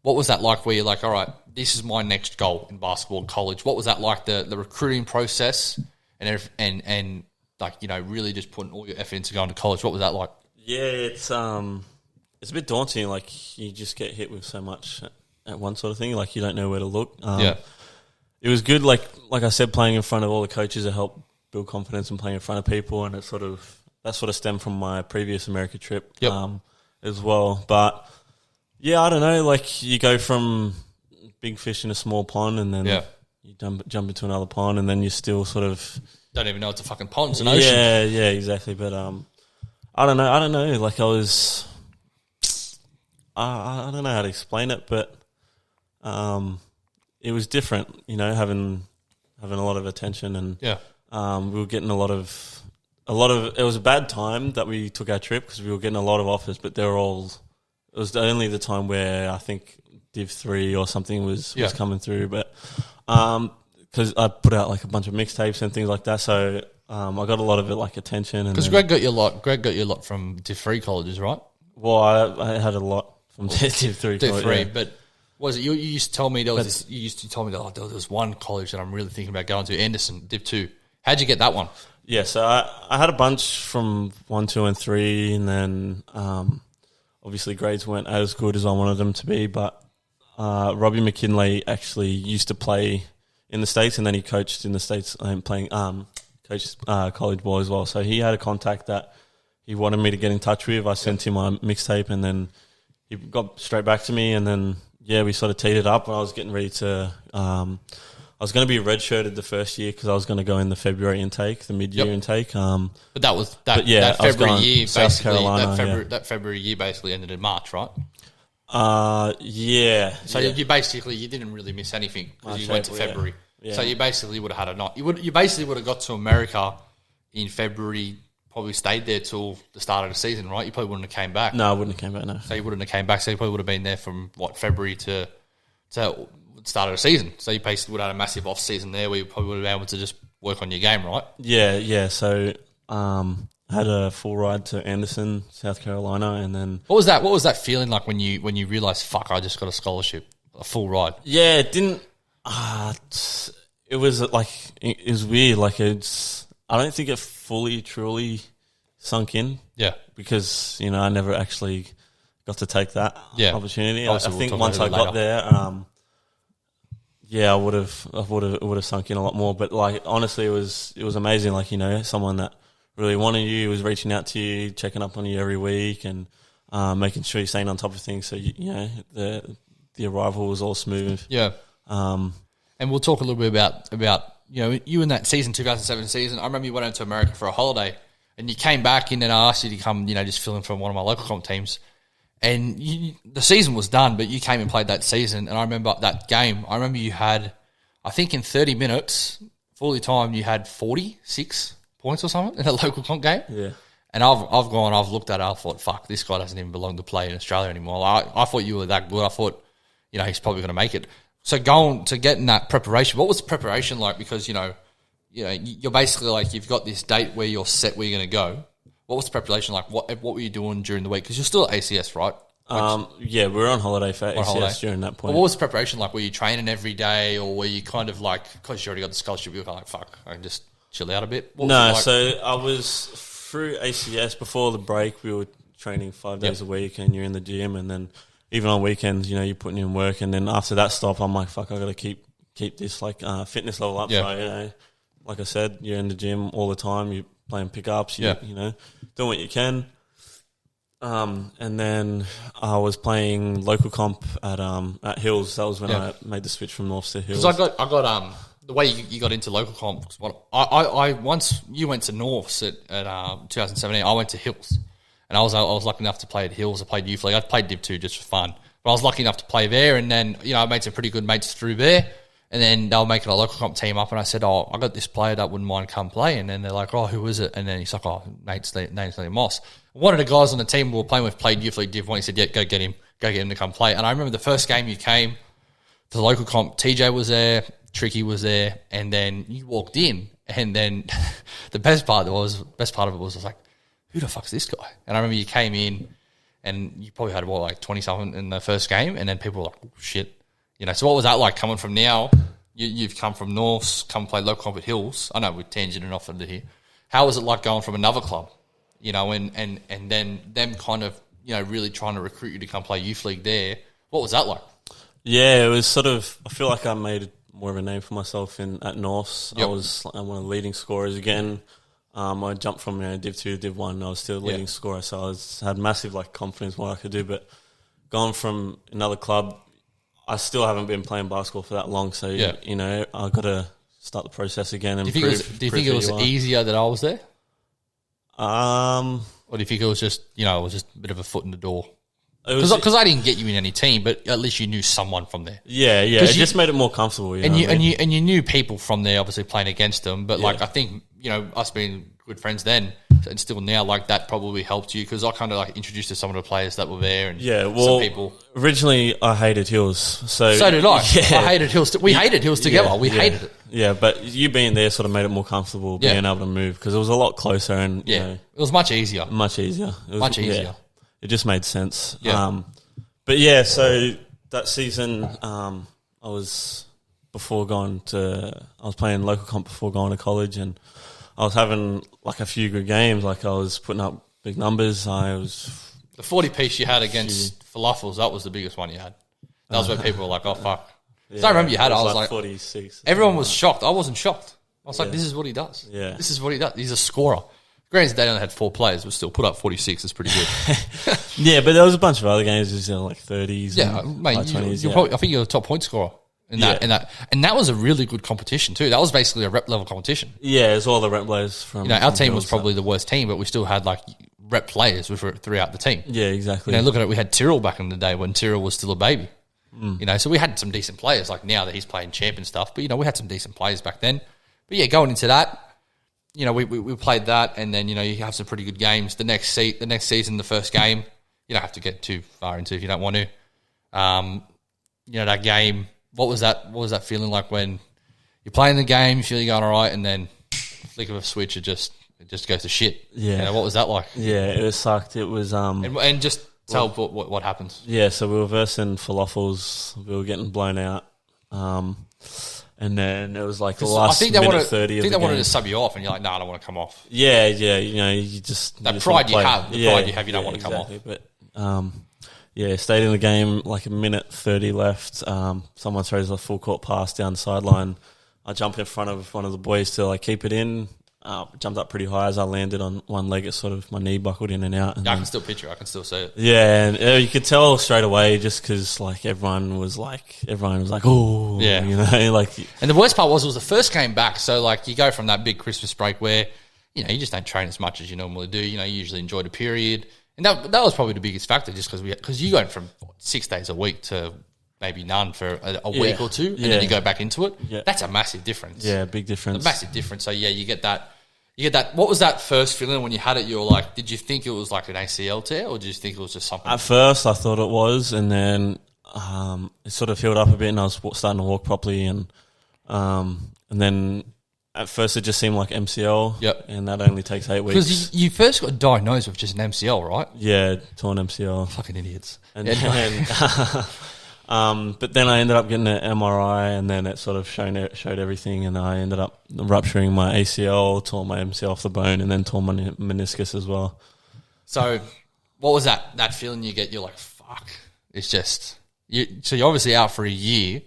[SPEAKER 1] What was that like where you're like, all right, this is my next goal in basketball in college? What was that like, the recruiting process? and like, you know, really just putting all your effort into going to college. What was that like?
[SPEAKER 2] Yeah, it's a bit daunting. Like, you just get hit with so much at one sort of thing. Like, you don't know where to look. It was good. Like I said, playing in front of all the coaches, it helped build confidence and playing in front of people, and that sort of stemmed from my previous America trip as well. But yeah, I don't know. Like, you go from big fish in a small pond, and then you jump into another pond, and then you still sort of
[SPEAKER 1] don't even know it's a fucking pond. It's an ocean.
[SPEAKER 2] Yeah, exactly. But I don't know. Like, I was, I don't know how to explain it, but it was different. You know, having a lot of attention, and we were getting a lot of. It was a bad time that we took our trip because we were getting a lot of offers, but they were all. It was only the time where I think Div 3 or something was coming through, but because I put out like a bunch of mixtapes and things like that, so I got a lot of it, like, attention.
[SPEAKER 1] Because Greg got you a lot from Div 3 colleges, right?
[SPEAKER 2] Well, I had a lot from Div 3.
[SPEAKER 1] Div 3, but was it you used to tell me there was this, you used to tell me that there was one college that I'm really thinking about going to, Anderson, Div 2. How'd you get that one?
[SPEAKER 2] Yeah, so I had a bunch from 1, 2, and 3, and then obviously grades weren't as good as I wanted them to be, but Robbie McKinley actually used to play in the States, and then he coached in the States and coached college ball as well. So he had a contact that he wanted me to get in touch with. I sent him my mixtape, and then he got straight back to me, and then we sort of teed it up. And I was getting ready to. I was going to be redshirted the first year because I was going to go in the February intake, the mid-year intake.
[SPEAKER 1] But that was that February year, South Carolina. That February year basically ended in March, right?
[SPEAKER 2] Yeah.
[SPEAKER 1] So you didn't really miss anything because you went to February. Yeah. So you basically would have had a night. You basically would have got to America in February. Probably stayed there till the start of the season, right? You probably wouldn't have came back.
[SPEAKER 2] No, I wouldn't have came back. No.
[SPEAKER 1] So you wouldn't have came back. So you probably would have been there from February to start of the season. So you basically would have had a massive off season there where you probably would have been able to just work on your game, right?
[SPEAKER 2] Yeah. So I had a full ride to Anderson, South Carolina, and then
[SPEAKER 1] what was that feeling like when you realised, fuck, I just got a scholarship, a full ride?
[SPEAKER 2] Yeah, it didn't. It was like it was weird. Like, I don't think it fully truly sunk in.
[SPEAKER 1] Yeah,
[SPEAKER 2] because I never actually got to take that opportunity. I think once I got there, I would have sunk in a lot more. But, like, honestly, it was amazing. Like, someone that really wanted you, was reaching out to you, checking up on you every week, and making sure you're staying on top of things. So the arrival was all smooth.
[SPEAKER 1] Yeah. And we'll talk a little bit about you in that season, 2007 season. I remember you went out to America for a holiday, and you came back, and then I asked you to come, just fill in for one of my local comp teams. And the season was done, but you came and played that season. And I remember that game. I remember you had, I think in 30 minutes, fully timed, you had 46 points or something in a local comp game.
[SPEAKER 2] Yeah.
[SPEAKER 1] And I've looked at it. I thought, fuck, this guy doesn't even belong to play in Australia anymore. I thought you were that good. I thought, he's probably going to make it. So going to getting that preparation, what was the preparation like? Because, you're basically like, you've got this date where you're set where you're going to go. What was the preparation like? What were you doing during the week? Because you're still at ACS, right?
[SPEAKER 2] We were on holiday for ACS during that point.
[SPEAKER 1] Well, what was the preparation like? Were you training every day, or were you kind of like, because you already got the scholarship, you were kind of like, fuck, I can just chill out a bit?
[SPEAKER 2] No, so I was through ACS before the break. We were training 5 days a week, and you're in the gym, and then even on weekends, you're putting in work. And then after that stop, I'm like, fuck, I got to keep this fitness level up.
[SPEAKER 1] Yeah.
[SPEAKER 2] So, like I said, you're in the gym all the time. You're playing pickups. Doing what you can. And then I was playing local comp at Hills. That was when I made the switch from Norths to Hills.
[SPEAKER 1] Because I got the way you got into local comp. I once you went to Norths at 2017. I went to Hills, and I was lucky enough to play at Hills. I played youth league. I played Div 2 just for fun, but I was lucky enough to play there. And then I made some pretty good mates through there. And then they were making a local comp team up, and I said, "Oh, I got this player that wouldn't mind come play." And then they're like, "Oh, who is it?" And then he's like, "Oh, name's Liam Moss." One of the guys on the team we were playing with played Youth League Div 1. He said, "Yeah, go get him to come play." And I remember the first game you came to the local comp, TJ was there, Tricky was there, and then you walked in, and then the best part of it was I was like, "Who the fuck's this guy?" And I remember you came in, and you probably had 20 something in the first game, and then people were like, "Oh, shit." So what was that like coming from now you've come from Norths, come play local comp at Hills. I know we're tangenting off into here. How was it like going from another club, you know, and then them kind of, you know, really trying to recruit you to come play youth league there? What was that like?
[SPEAKER 2] Yeah, it was sort of, I feel like I made more of a name for myself at Norths.
[SPEAKER 1] Yep.
[SPEAKER 2] I was one of the leading scorers again. I jumped from Div 2 to Div 1. I was still the leading scorer, so had massive like confidence in what I could do. But going from another club, I still haven't been playing basketball for that long, so you know, I've got to start the process again. And
[SPEAKER 1] do you think it was easier that I was there? Or do you think it was just, you know, it was just a bit of a foot in the door? Because I didn't get you in any team, but at least you knew someone from there.
[SPEAKER 2] Yeah. It just made it more comfortable.
[SPEAKER 1] And you knew people from there, obviously playing against them. But like I think, you know, us being good friends then and still now, like that probably helped you, because I kind of like introduced to some of the players that were there and some people.
[SPEAKER 2] Originally I hated Hills, so
[SPEAKER 1] did I.
[SPEAKER 2] Yeah.
[SPEAKER 1] I hated Hills. We hated Hills together. We hated it.
[SPEAKER 2] Yeah, but you being there sort of made it more comfortable being able to move, because it was a lot closer and you know,
[SPEAKER 1] it was much easier.
[SPEAKER 2] Much easier. It just made sense.
[SPEAKER 1] Yeah.
[SPEAKER 2] But yeah, so that season, I was playing local comp before going to college, and I was having like a few good games. Like I was putting up big numbers.
[SPEAKER 1] The 40 piece you had against Falafels, that was the biggest one you had. That was where people were like, oh fuck.
[SPEAKER 2] Yeah,
[SPEAKER 1] so I remember you had it. I was like
[SPEAKER 2] 46.
[SPEAKER 1] Everyone was shocked. I wasn't shocked. I was like, this is what he does.
[SPEAKER 2] Yeah.
[SPEAKER 1] This is what he does. He's a scorer. Granted, they only had 4 players, but still put up 46 is pretty good.
[SPEAKER 2] Yeah, but there was a bunch of other games, just, you know, like 30s.
[SPEAKER 1] Yeah,
[SPEAKER 2] and
[SPEAKER 1] mate,
[SPEAKER 2] like 20s.
[SPEAKER 1] Probably, I think you're a top point scorer in that, and that was a really good competition too. That was basically a rep level competition.
[SPEAKER 2] Yeah, it's all the rep players from.
[SPEAKER 1] You know, our team was probably the worst team, but we still had like rep players throughout the team.
[SPEAKER 2] Yeah, exactly.
[SPEAKER 1] You know, look at it. We had Tyrrell back in the day when Tyrrell was still a baby. You know, so we had some decent players. Like now that he's playing champ and stuff, but you know, we had some decent players back then. But yeah, going into that. You know, we played that, and then, you know, you have some pretty good games. The next season, the first game, you don't have to get too far into if you don't want to. You know, that game, what was that feeling like when you're playing the game, you feel you're going all right, and then flick of a switch, it just goes to shit. Yeah. You know, what was that like?
[SPEAKER 2] Yeah, it was sucked. It was
[SPEAKER 1] and just tell what happens.
[SPEAKER 2] Yeah, so we were versing Falafels. We were getting blown out. And then it was like the last minute 30 of the game. I think they wanted to sub you off, and you're like, no, I don't want to come off. Yeah, you know, you just...
[SPEAKER 1] That pride you have, you don't want to come off.
[SPEAKER 2] But, stayed in the game, like a minute 30 left. Someone throws a full court pass down the sideline. I jump in front of one of the boys to like keep it in. Jumped up pretty high. As I landed on one leg, it sort of, my knee buckled in and out. And
[SPEAKER 1] I can still picture it. I can still see it.
[SPEAKER 2] Yeah, and you could tell straight away just because like everyone was like, oh,
[SPEAKER 1] yeah,
[SPEAKER 2] you know, like. And
[SPEAKER 1] the worst part was it was the first game back, so like you go from that big Christmas break where, you know, you just don't train as much as you normally do. You know, you usually enjoy the period, and that was probably the biggest factor, just because you go from 6 days a week to maybe none for a week or two, and then you go back into it. Yeah. That's a massive difference.
[SPEAKER 2] Yeah, big difference.
[SPEAKER 1] A massive difference. So yeah, you get that. What was that first feeling when you had it? You were like, did you think it was like an ACL tear, or did you think it was just something?
[SPEAKER 2] At first, I thought it was, and then it sort of healed up a bit, and I was starting to walk properly, and then at first it just seemed like MCL.
[SPEAKER 1] Yep.
[SPEAKER 2] And that only takes 8 weeks.
[SPEAKER 1] Because you first got diagnosed with just an MCL, right?
[SPEAKER 2] Yeah, torn MCL.
[SPEAKER 1] Fucking idiots.
[SPEAKER 2] And but then I ended up getting an MRI, and then it sort of showed everything, and I ended up rupturing my ACL, tore my MCL off the bone, and then tore my meniscus as well.
[SPEAKER 1] So what was that feeling you get? You're like, fuck. It's just... So you're obviously out for a year.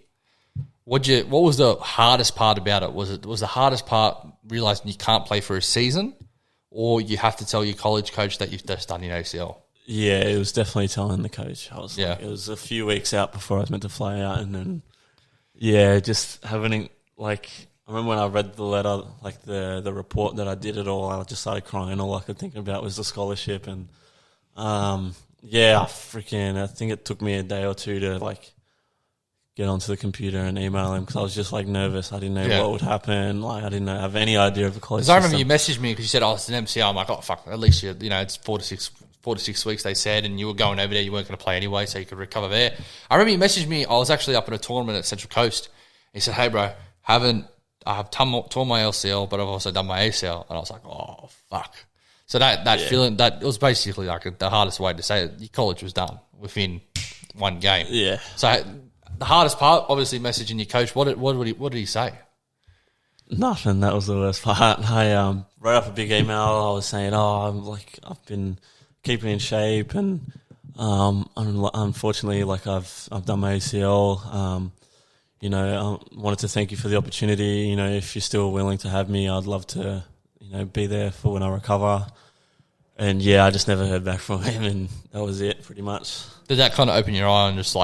[SPEAKER 1] What was the hardest part about it? Was the hardest part realising you can't play for a season, or you have to tell your college coach that you've just done your ACL?
[SPEAKER 2] Yeah, it was definitely telling the coach. I was like, it was a few weeks out before I was meant to fly out, and then just having like, I remember when I read the letter, like the report that I did it all, I just started crying. All I could think about was the scholarship, and I think it took me a day or two to like get onto the computer and email him, because I was just like nervous. I didn't know what would happen. Like I didn't have any idea of the college system.
[SPEAKER 1] I remember you messaged me because you said, "Oh, it's an MCL." I'm like, "Oh fuck, at least it's 4 to 6 weeks." They said, and you were going over there. You weren't going to play anyway, so you could recover there. I remember you messaged me. I was actually up at a tournament at Central Coast. He said, "Hey, bro, I have torn my LCL, but I've also done my ACL." And I was like, "Oh fuck." So that feeling, that it was basically like the hardest way to say it. Your college was done within one game.
[SPEAKER 2] Yeah.
[SPEAKER 1] So the hardest part, obviously, messaging your coach. What did he say?
[SPEAKER 2] Nothing. That was the worst part. I wrote up a big email. I was saying, I've been keeping in shape, and unfortunately, I've done my ACL. I wanted to thank you for the opportunity. If you're still willing to have me, I'd love to, be there for when I recover. And yeah, I just never heard back from him, and that was it, pretty much.
[SPEAKER 1] Did that kind of open your eye on just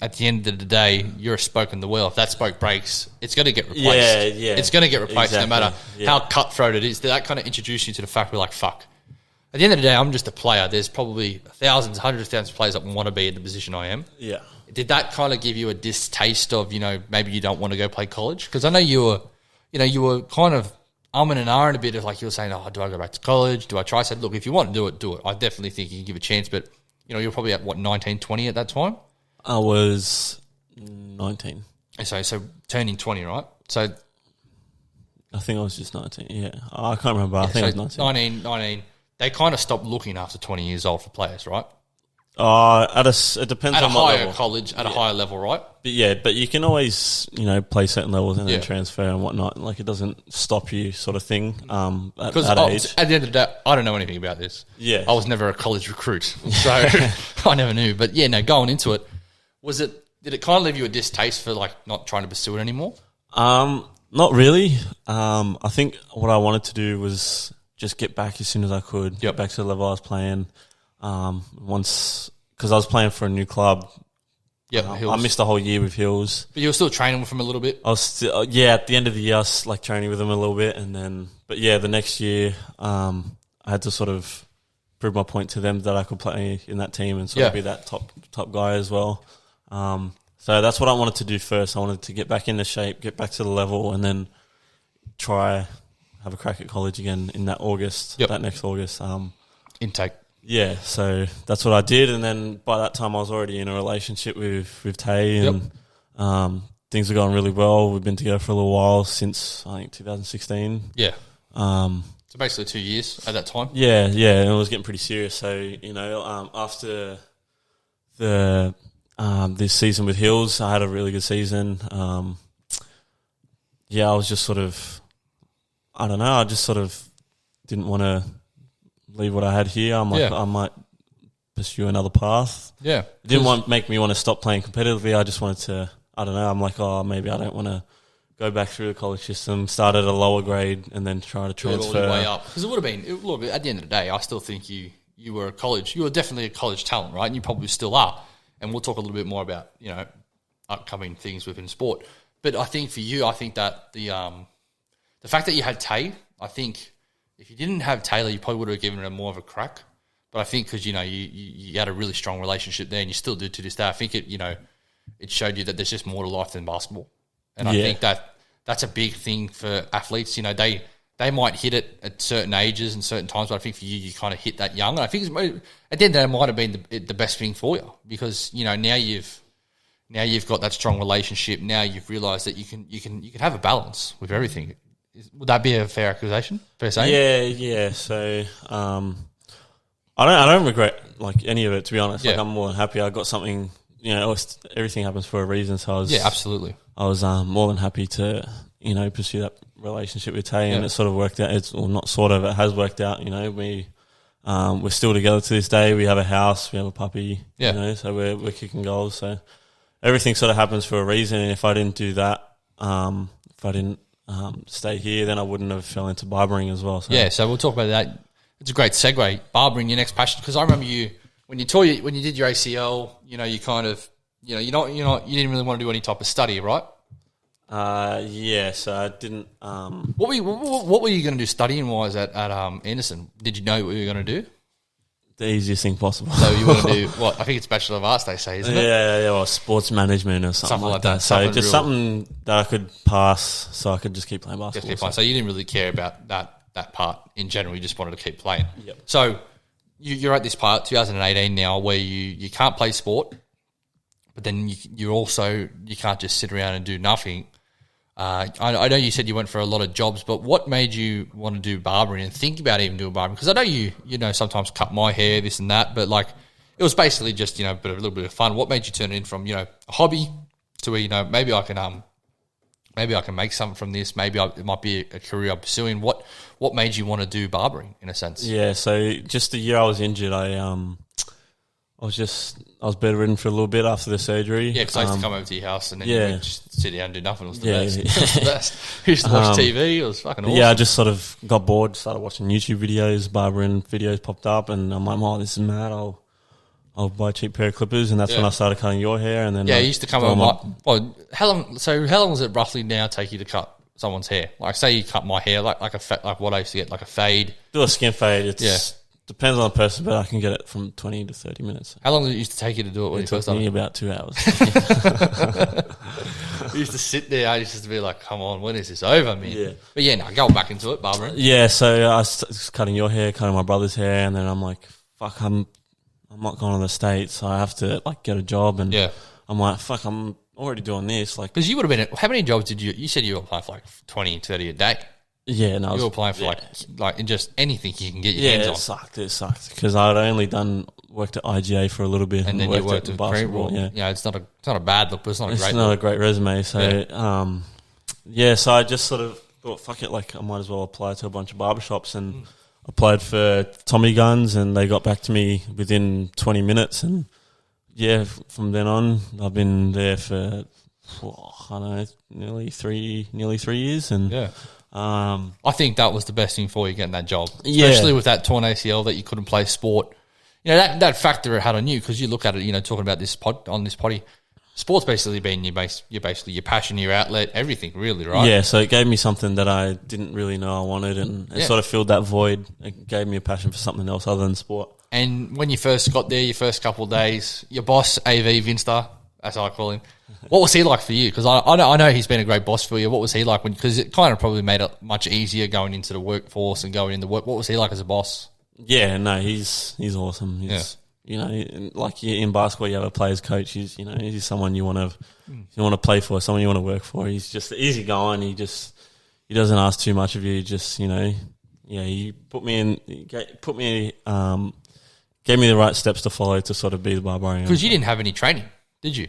[SPEAKER 1] at the end of the day, you're a spoke in the wheel. If that spoke breaks, it's going to get replaced. Yeah. It's going to get replaced no matter how cutthroat it is. Did that kind of introduce you to the fact we're fuck? At the end of the day, I'm just a player. There's probably thousands, hundreds of thousands of players that want to be in the position I am.
[SPEAKER 2] Yeah.
[SPEAKER 1] Did that kind of give you a distaste of, maybe you don't want to go play college? Because I know you were kind of and ahhing a bit of you were saying, do I go back to college? Do I try? I said, look, if you want to do it, do it. I definitely think you can give a chance. But, you're probably at, 19, 20 at that time?
[SPEAKER 2] I was 19.
[SPEAKER 1] So turning 20, right? So
[SPEAKER 2] I think I was just 19, yeah. I can't remember. I think I was 19.
[SPEAKER 1] 19. They kind of stopped looking after 20 years old for players, right?
[SPEAKER 2] It depends on what level.
[SPEAKER 1] College, at a higher level, right?
[SPEAKER 2] But you can always, play certain levels and then transfer and whatnot. It doesn't stop you, sort of thing. At that age.
[SPEAKER 1] At the end of the day, I don't know anything about this.
[SPEAKER 2] Yeah,
[SPEAKER 1] I was never a college recruit, so I never knew. But going into it, did it kind of leave you a distaste for not trying to pursue it anymore?
[SPEAKER 2] Not really. I think what I wanted to do was just get back as soon as I could. Get back to the level I was playing. Because I was playing for a new club. I missed a whole year with Hills.
[SPEAKER 1] But you were still training with him a little bit?
[SPEAKER 2] I was still, at the end of the year, I was training with him a little bit. And then, the next year, I had to sort of prove my point to them that I could play in that team and sort of be that top guy as well. So that's what I wanted to do first. I wanted to get back into shape, get back to the level, and then try have a crack at college again in that August, that next August.
[SPEAKER 1] Intake.
[SPEAKER 2] Yeah, so that's what I did, and then by that time I was already in a relationship with Tay, and things are going really well. We've been together for a little while since, I think, 2016.
[SPEAKER 1] Yeah. So basically 2 years at that time?
[SPEAKER 2] Yeah, and it was getting pretty serious. So, after this season with Hills, I had a really good season. I was just sort of, I don't know, I just sort of didn't want to leave what I had here. I'm I might pursue another path.
[SPEAKER 1] Yeah.
[SPEAKER 2] It didn't make me want to stop playing competitively. I just wanted to, I don't know, maybe I don't want to go back through the college system, start at a lower grade and then try to transfer.
[SPEAKER 1] All the way up. Because it would have been, look, at the end of the day, I still think you were you were definitely a college talent, right? And you probably still are. And we'll talk a little bit more about, upcoming things within sport. But I think for you, that the fact that you had Tay, I think if you didn't have Taylor, you probably would have given it more of a crack. But I think because, you had a really strong relationship there and you still do to this day, I think it showed you that there's just more to life than basketball. And I think that's a big thing for athletes. They might hit it at certain ages and certain times, but I think for you kind of hit that young. And I think at the end of the day, it might have been the best thing for you because, now you've got that strong relationship. Now you've realised that you can have a balance with everything. Would that be a fair accusation? Fair saying?
[SPEAKER 2] Yeah. So I don't regret any of it, to be honest. I'm more than happy. I got something. Everything happens for a reason. So
[SPEAKER 1] absolutely.
[SPEAKER 2] I was more than happy to pursue that relationship with Tay, and it sort of worked out. It has worked out. We're still together to this day. We have a house, we have a puppy. So we're kicking goals. So everything sort of happens for a reason. And if I didn't do that, if I didn't stay here, then I wouldn't have fell into barbering as well.
[SPEAKER 1] So we'll talk about that. It's a great segue. Barbering, your next passion, because I remember you when you did your ACL. You kind of you didn't really want to do any type of study, right?
[SPEAKER 2] So I didn't.
[SPEAKER 1] What were you going to do studying wise at Anderson? Did you know what you were going to do?
[SPEAKER 2] The easiest thing possible.
[SPEAKER 1] So you want to do what? I think it's Bachelor of Arts, they say, isn't it?
[SPEAKER 2] Yeah, or sports management or something like that. So just something that I could pass, so I could just keep playing basketball.
[SPEAKER 1] So you didn't really care about that part in general. You just wanted to keep playing.
[SPEAKER 2] Yep.
[SPEAKER 1] So you're at this part, 2018 now, where you can't play sport, but then you can't just sit around and do nothing. I know you said you went for a lot of jobs, but what made you want to do barbering and think about even doing barbering? Because I know you sometimes cut my hair, this and that, but it was basically just a little bit of fun. What made you turn it in from a hobby to where, maybe I can make something from this. Maybe it might be a career I'm pursuing. What made you want to do barbering in a sense?
[SPEAKER 2] Yeah, so just the year I was injured, I was bedridden for a little bit after the surgery.
[SPEAKER 1] Yeah, because I used to come over to your house and then you would just sit down and do nothing. It was the best. It was the best. You used to watch TV. It was fucking awesome.
[SPEAKER 2] Yeah, I just sort of got bored, started watching YouTube videos, barbering videos popped up, and I'm like, oh, this is mad. I'll buy a cheap pair of clippers, and that's when I started cutting your hair. And then
[SPEAKER 1] you used to come over. How long does it roughly now take you to cut someone's hair? Like, say you cut my hair, like what I used to get, like a fade.
[SPEAKER 2] Do a skin fade. Depends on the person, but I can get it from 20 to 30 minutes.
[SPEAKER 1] How long did it used to take you to do it when you first started?
[SPEAKER 2] It took me about 2 hours.
[SPEAKER 1] You used to sit there. I used to be like, come on, when is this over, man? Yeah. But going back into it, barbering.
[SPEAKER 2] Yeah, so I was cutting your hair, cutting my brother's hair, and then I'm like, fuck, I'm not going to the States, so I have to get a job. And I'm like, fuck, I'm already doing this. Because
[SPEAKER 1] you would have been, how many jobs did you said you were applying for like 20, 30 a day?
[SPEAKER 2] Yeah, no,
[SPEAKER 1] you were applying for like just anything you can get your hands on.
[SPEAKER 2] It sucked because I'd only worked at IGA for a little bit,
[SPEAKER 1] and then you worked at basketball. It's not a bad look, but it's not a great
[SPEAKER 2] resume. So so I just sort of thought, fuck it, I might as well apply to a bunch of barbershops and applied for Tommy Guns, and they got back to me within 20 minutes, and from then on I've been there for I don't know, nearly three years, and
[SPEAKER 1] I think that was the best thing for you getting that job, especially with that torn ACL that you couldn't play sport. That factor it had on you, because you look at it, talking about this potty, sports basically being your passion, your outlet, everything really, right?
[SPEAKER 2] Yeah, so it gave me something that I didn't really know I wanted, and it sort of filled that void. It gave me a passion for something else other than sport. And
[SPEAKER 1] when you first got there, your first couple of days, your boss, AV Vinster, as I call him, what was he like for you? Because I know he's been a great boss for you. What was he like because it kind of probably made it much easier going into the workforce and going into work. What was he like as a boss? Yeah, no, he's awesome. He's, like in basketball, you have a player's coach. He's someone you want to play for, someone you want to work for. He's just easygoing. He doesn't ask too much of you. Just he put me in, gave me the right steps to follow to sort of be the barbarian. Because you didn't have any training, did you?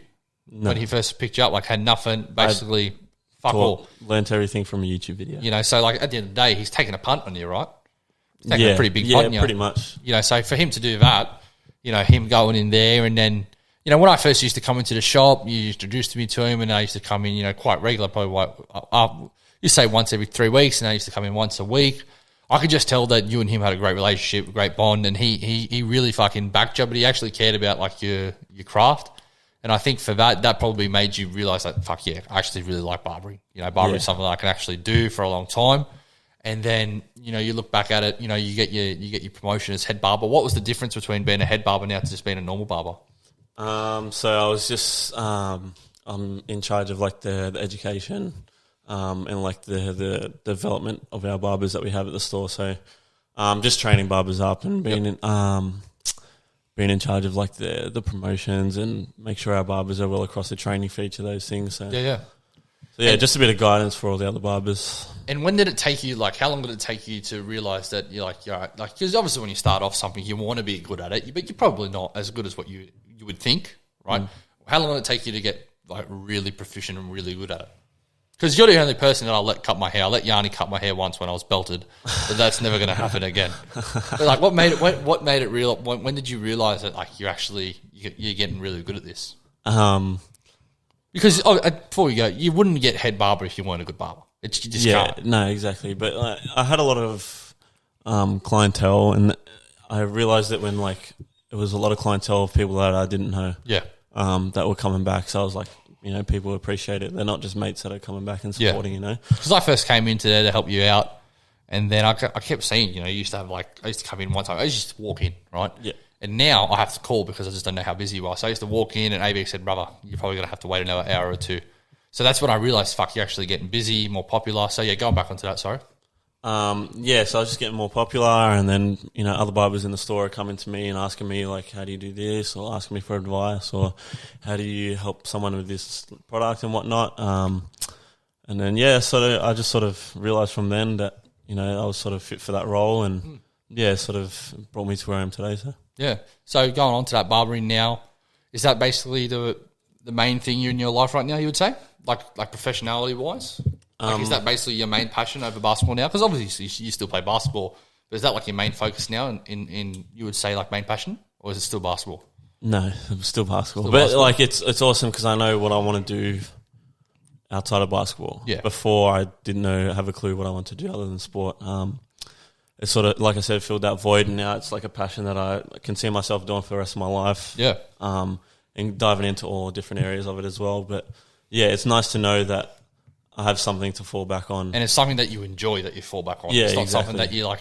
[SPEAKER 1] No. When he first picked you up, had nothing, basically fuck all. Learned everything from a YouTube video. So at the end of the day, he's taking a punt on you, right? He's taking a pretty big punt on you. Yeah, pretty much. So for him to do that, him going in there, and then, when I first used to come into the shop, you introduced me to him, and I used to come in, quite regular, probably you say once every 3 weeks, and I used to come in once a week. I could just tell that you and him had a great relationship, a great bond, and he really fucking backed you, but he actually cared about your craft. And I think for that probably made you realise that, fuck yeah, I actually really like barbering. Barbering is something that I can actually do for a long time. And then, you look back at it, you get your promotion as head barber. What was the difference between being a head barber now to just being a normal barber? So I was just I'm in charge of the education and the development of our barbers that we have at the store. So just training barbers up and being in charge of the promotions and make sure our barbers are well across the training for each of those things. So just a bit of guidance for all the other barbers. And when did it take you? How long did it take you to realise that you're because obviously when you start off something you want to be good at it, but you're probably not as good as what you would think, right? How long did it take you to get really proficient and really good at it? Because you're the only person that I'll let cut my hair. I let Yanni cut my hair once when I was belted, but that's never going to happen again. But what made it real? When did you realise that you're getting really good at this? Because before we go, you wouldn't get head barber if you weren't a good barber. You just can't. No, exactly. But I had a lot of clientele, and I realised that when it was a lot of clientele of people that I didn't know. Yeah. That were coming back, so I was like, people appreciate it. They're not just mates that are coming back and supporting, Because I first came into there to help you out, and then I kept seeing, you used to have I used to come in one time. I used to walk in, right? Yeah. And now I have to call because I just don't know how busy you are. So I used to walk in, and AB said, brother, you're probably going to have to wait another hour or two. So that's when I realised, fuck, you're actually getting busy, more popular. So going back onto that, sorry. So I was just getting more popular, and then, other barbers in the store are coming to me and asking me, how do you do this, or asking me for advice, or how do you help someone with this product and whatnot. And then, I just sort of realised from then that, I was sort of fit for that role, and, sort of brought me to where I am today. So. Yeah. So going on to that barbering now, is that basically the the main thing in your life right now, you would say? Like professionality-wise? Is that basically your main passion over basketball now? Because obviously you still play basketball, but is that like your main focus now in you would say like main passion? Or is it still basketball?
[SPEAKER 2] No, still basketball. Like it's awesome because I know what I want to do outside of basketball.
[SPEAKER 1] Yeah.
[SPEAKER 2] Before I didn't have a clue what I want to do other than sport. It's sort of, like I said, filled that void, and now it's like a passion that I can see myself doing for the rest of my life.
[SPEAKER 1] Yeah.
[SPEAKER 2] And diving into all different areas of it as well. But yeah, it's nice to know that I have something to fall back on.
[SPEAKER 1] And it's something that you enjoy that you fall back on.
[SPEAKER 2] Yeah,
[SPEAKER 1] it's not
[SPEAKER 2] exactly.
[SPEAKER 1] something that you like,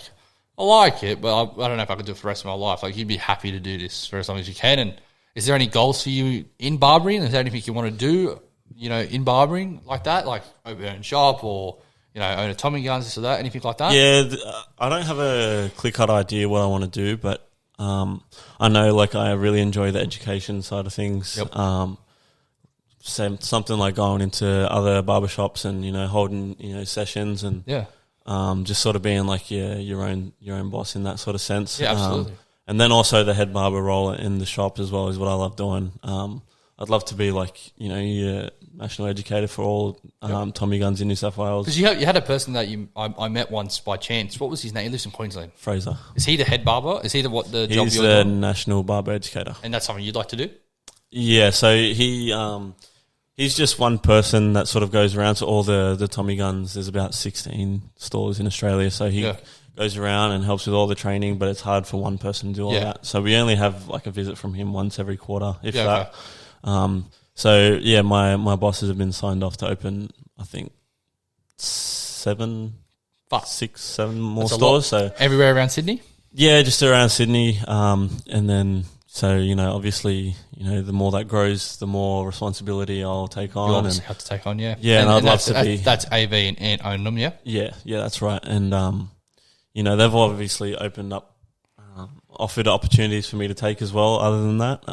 [SPEAKER 1] I like it, but I don't know if I could do it for the rest of my life. Like, you'd be happy to do this for as long as you can. And is there any goals for you in barbering? Is there anything you want to do, in barbering like that? Like open your own shop or, own a Tommy guns, this or that, anything like that?
[SPEAKER 2] Yeah, I don't have a clear-cut idea what I want to do, but I know like I really enjoy the education side of things.
[SPEAKER 1] Yep.
[SPEAKER 2] Something like going into other barbershops and holding sessions and just sort of being like your own boss in that sort of sense.
[SPEAKER 1] Yeah, absolutely.
[SPEAKER 2] And then also the head barber role in the shop as well is what I love doing. I'd love to be like your national educator for all Tommy guns in New South Wales.
[SPEAKER 1] Because you had a person that I met once by chance. What was his name? He lives in Queensland.
[SPEAKER 2] Fraser.
[SPEAKER 1] Is he the head barber? Is he the job
[SPEAKER 2] He's
[SPEAKER 1] you're
[SPEAKER 2] the
[SPEAKER 1] doing?
[SPEAKER 2] national barber educator.
[SPEAKER 1] And that's something you'd like to do?
[SPEAKER 2] Yeah, so he's just one person that sort of goes around to all the Tommy guns. There's about 16 stores in Australia, so he goes around and helps with all the training, but it's hard for one person to do all that. So we only have like a visit from him once every quarter, if that. Okay. So yeah, my bosses have been signed off to open, I think, 6, 7 more
[SPEAKER 1] That's
[SPEAKER 2] stores. So
[SPEAKER 1] everywhere around Sydney?
[SPEAKER 2] Yeah, just around Sydney, and then. So, obviously, the more that grows, the more responsibility I'll take on.
[SPEAKER 1] You obviously have to take on, yeah.
[SPEAKER 2] Yeah, and I'd love to be...
[SPEAKER 1] That's AV and own them, yeah?
[SPEAKER 2] Yeah, that's right. And, they've obviously opened up, offered opportunities for me to take as well, other than that.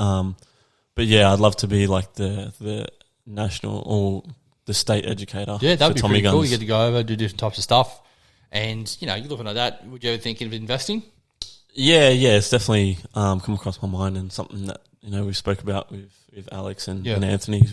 [SPEAKER 2] But, yeah, I'd love to be like the national or the state educator.
[SPEAKER 1] Yeah, that would be
[SPEAKER 2] Tommy
[SPEAKER 1] pretty
[SPEAKER 2] guns.
[SPEAKER 1] cool. You get to go over, do different types of stuff. And, you're looking at that. Would you ever think of investing?
[SPEAKER 2] Yeah, it's definitely come across my mind and something that we spoke about with Alex and Anthony.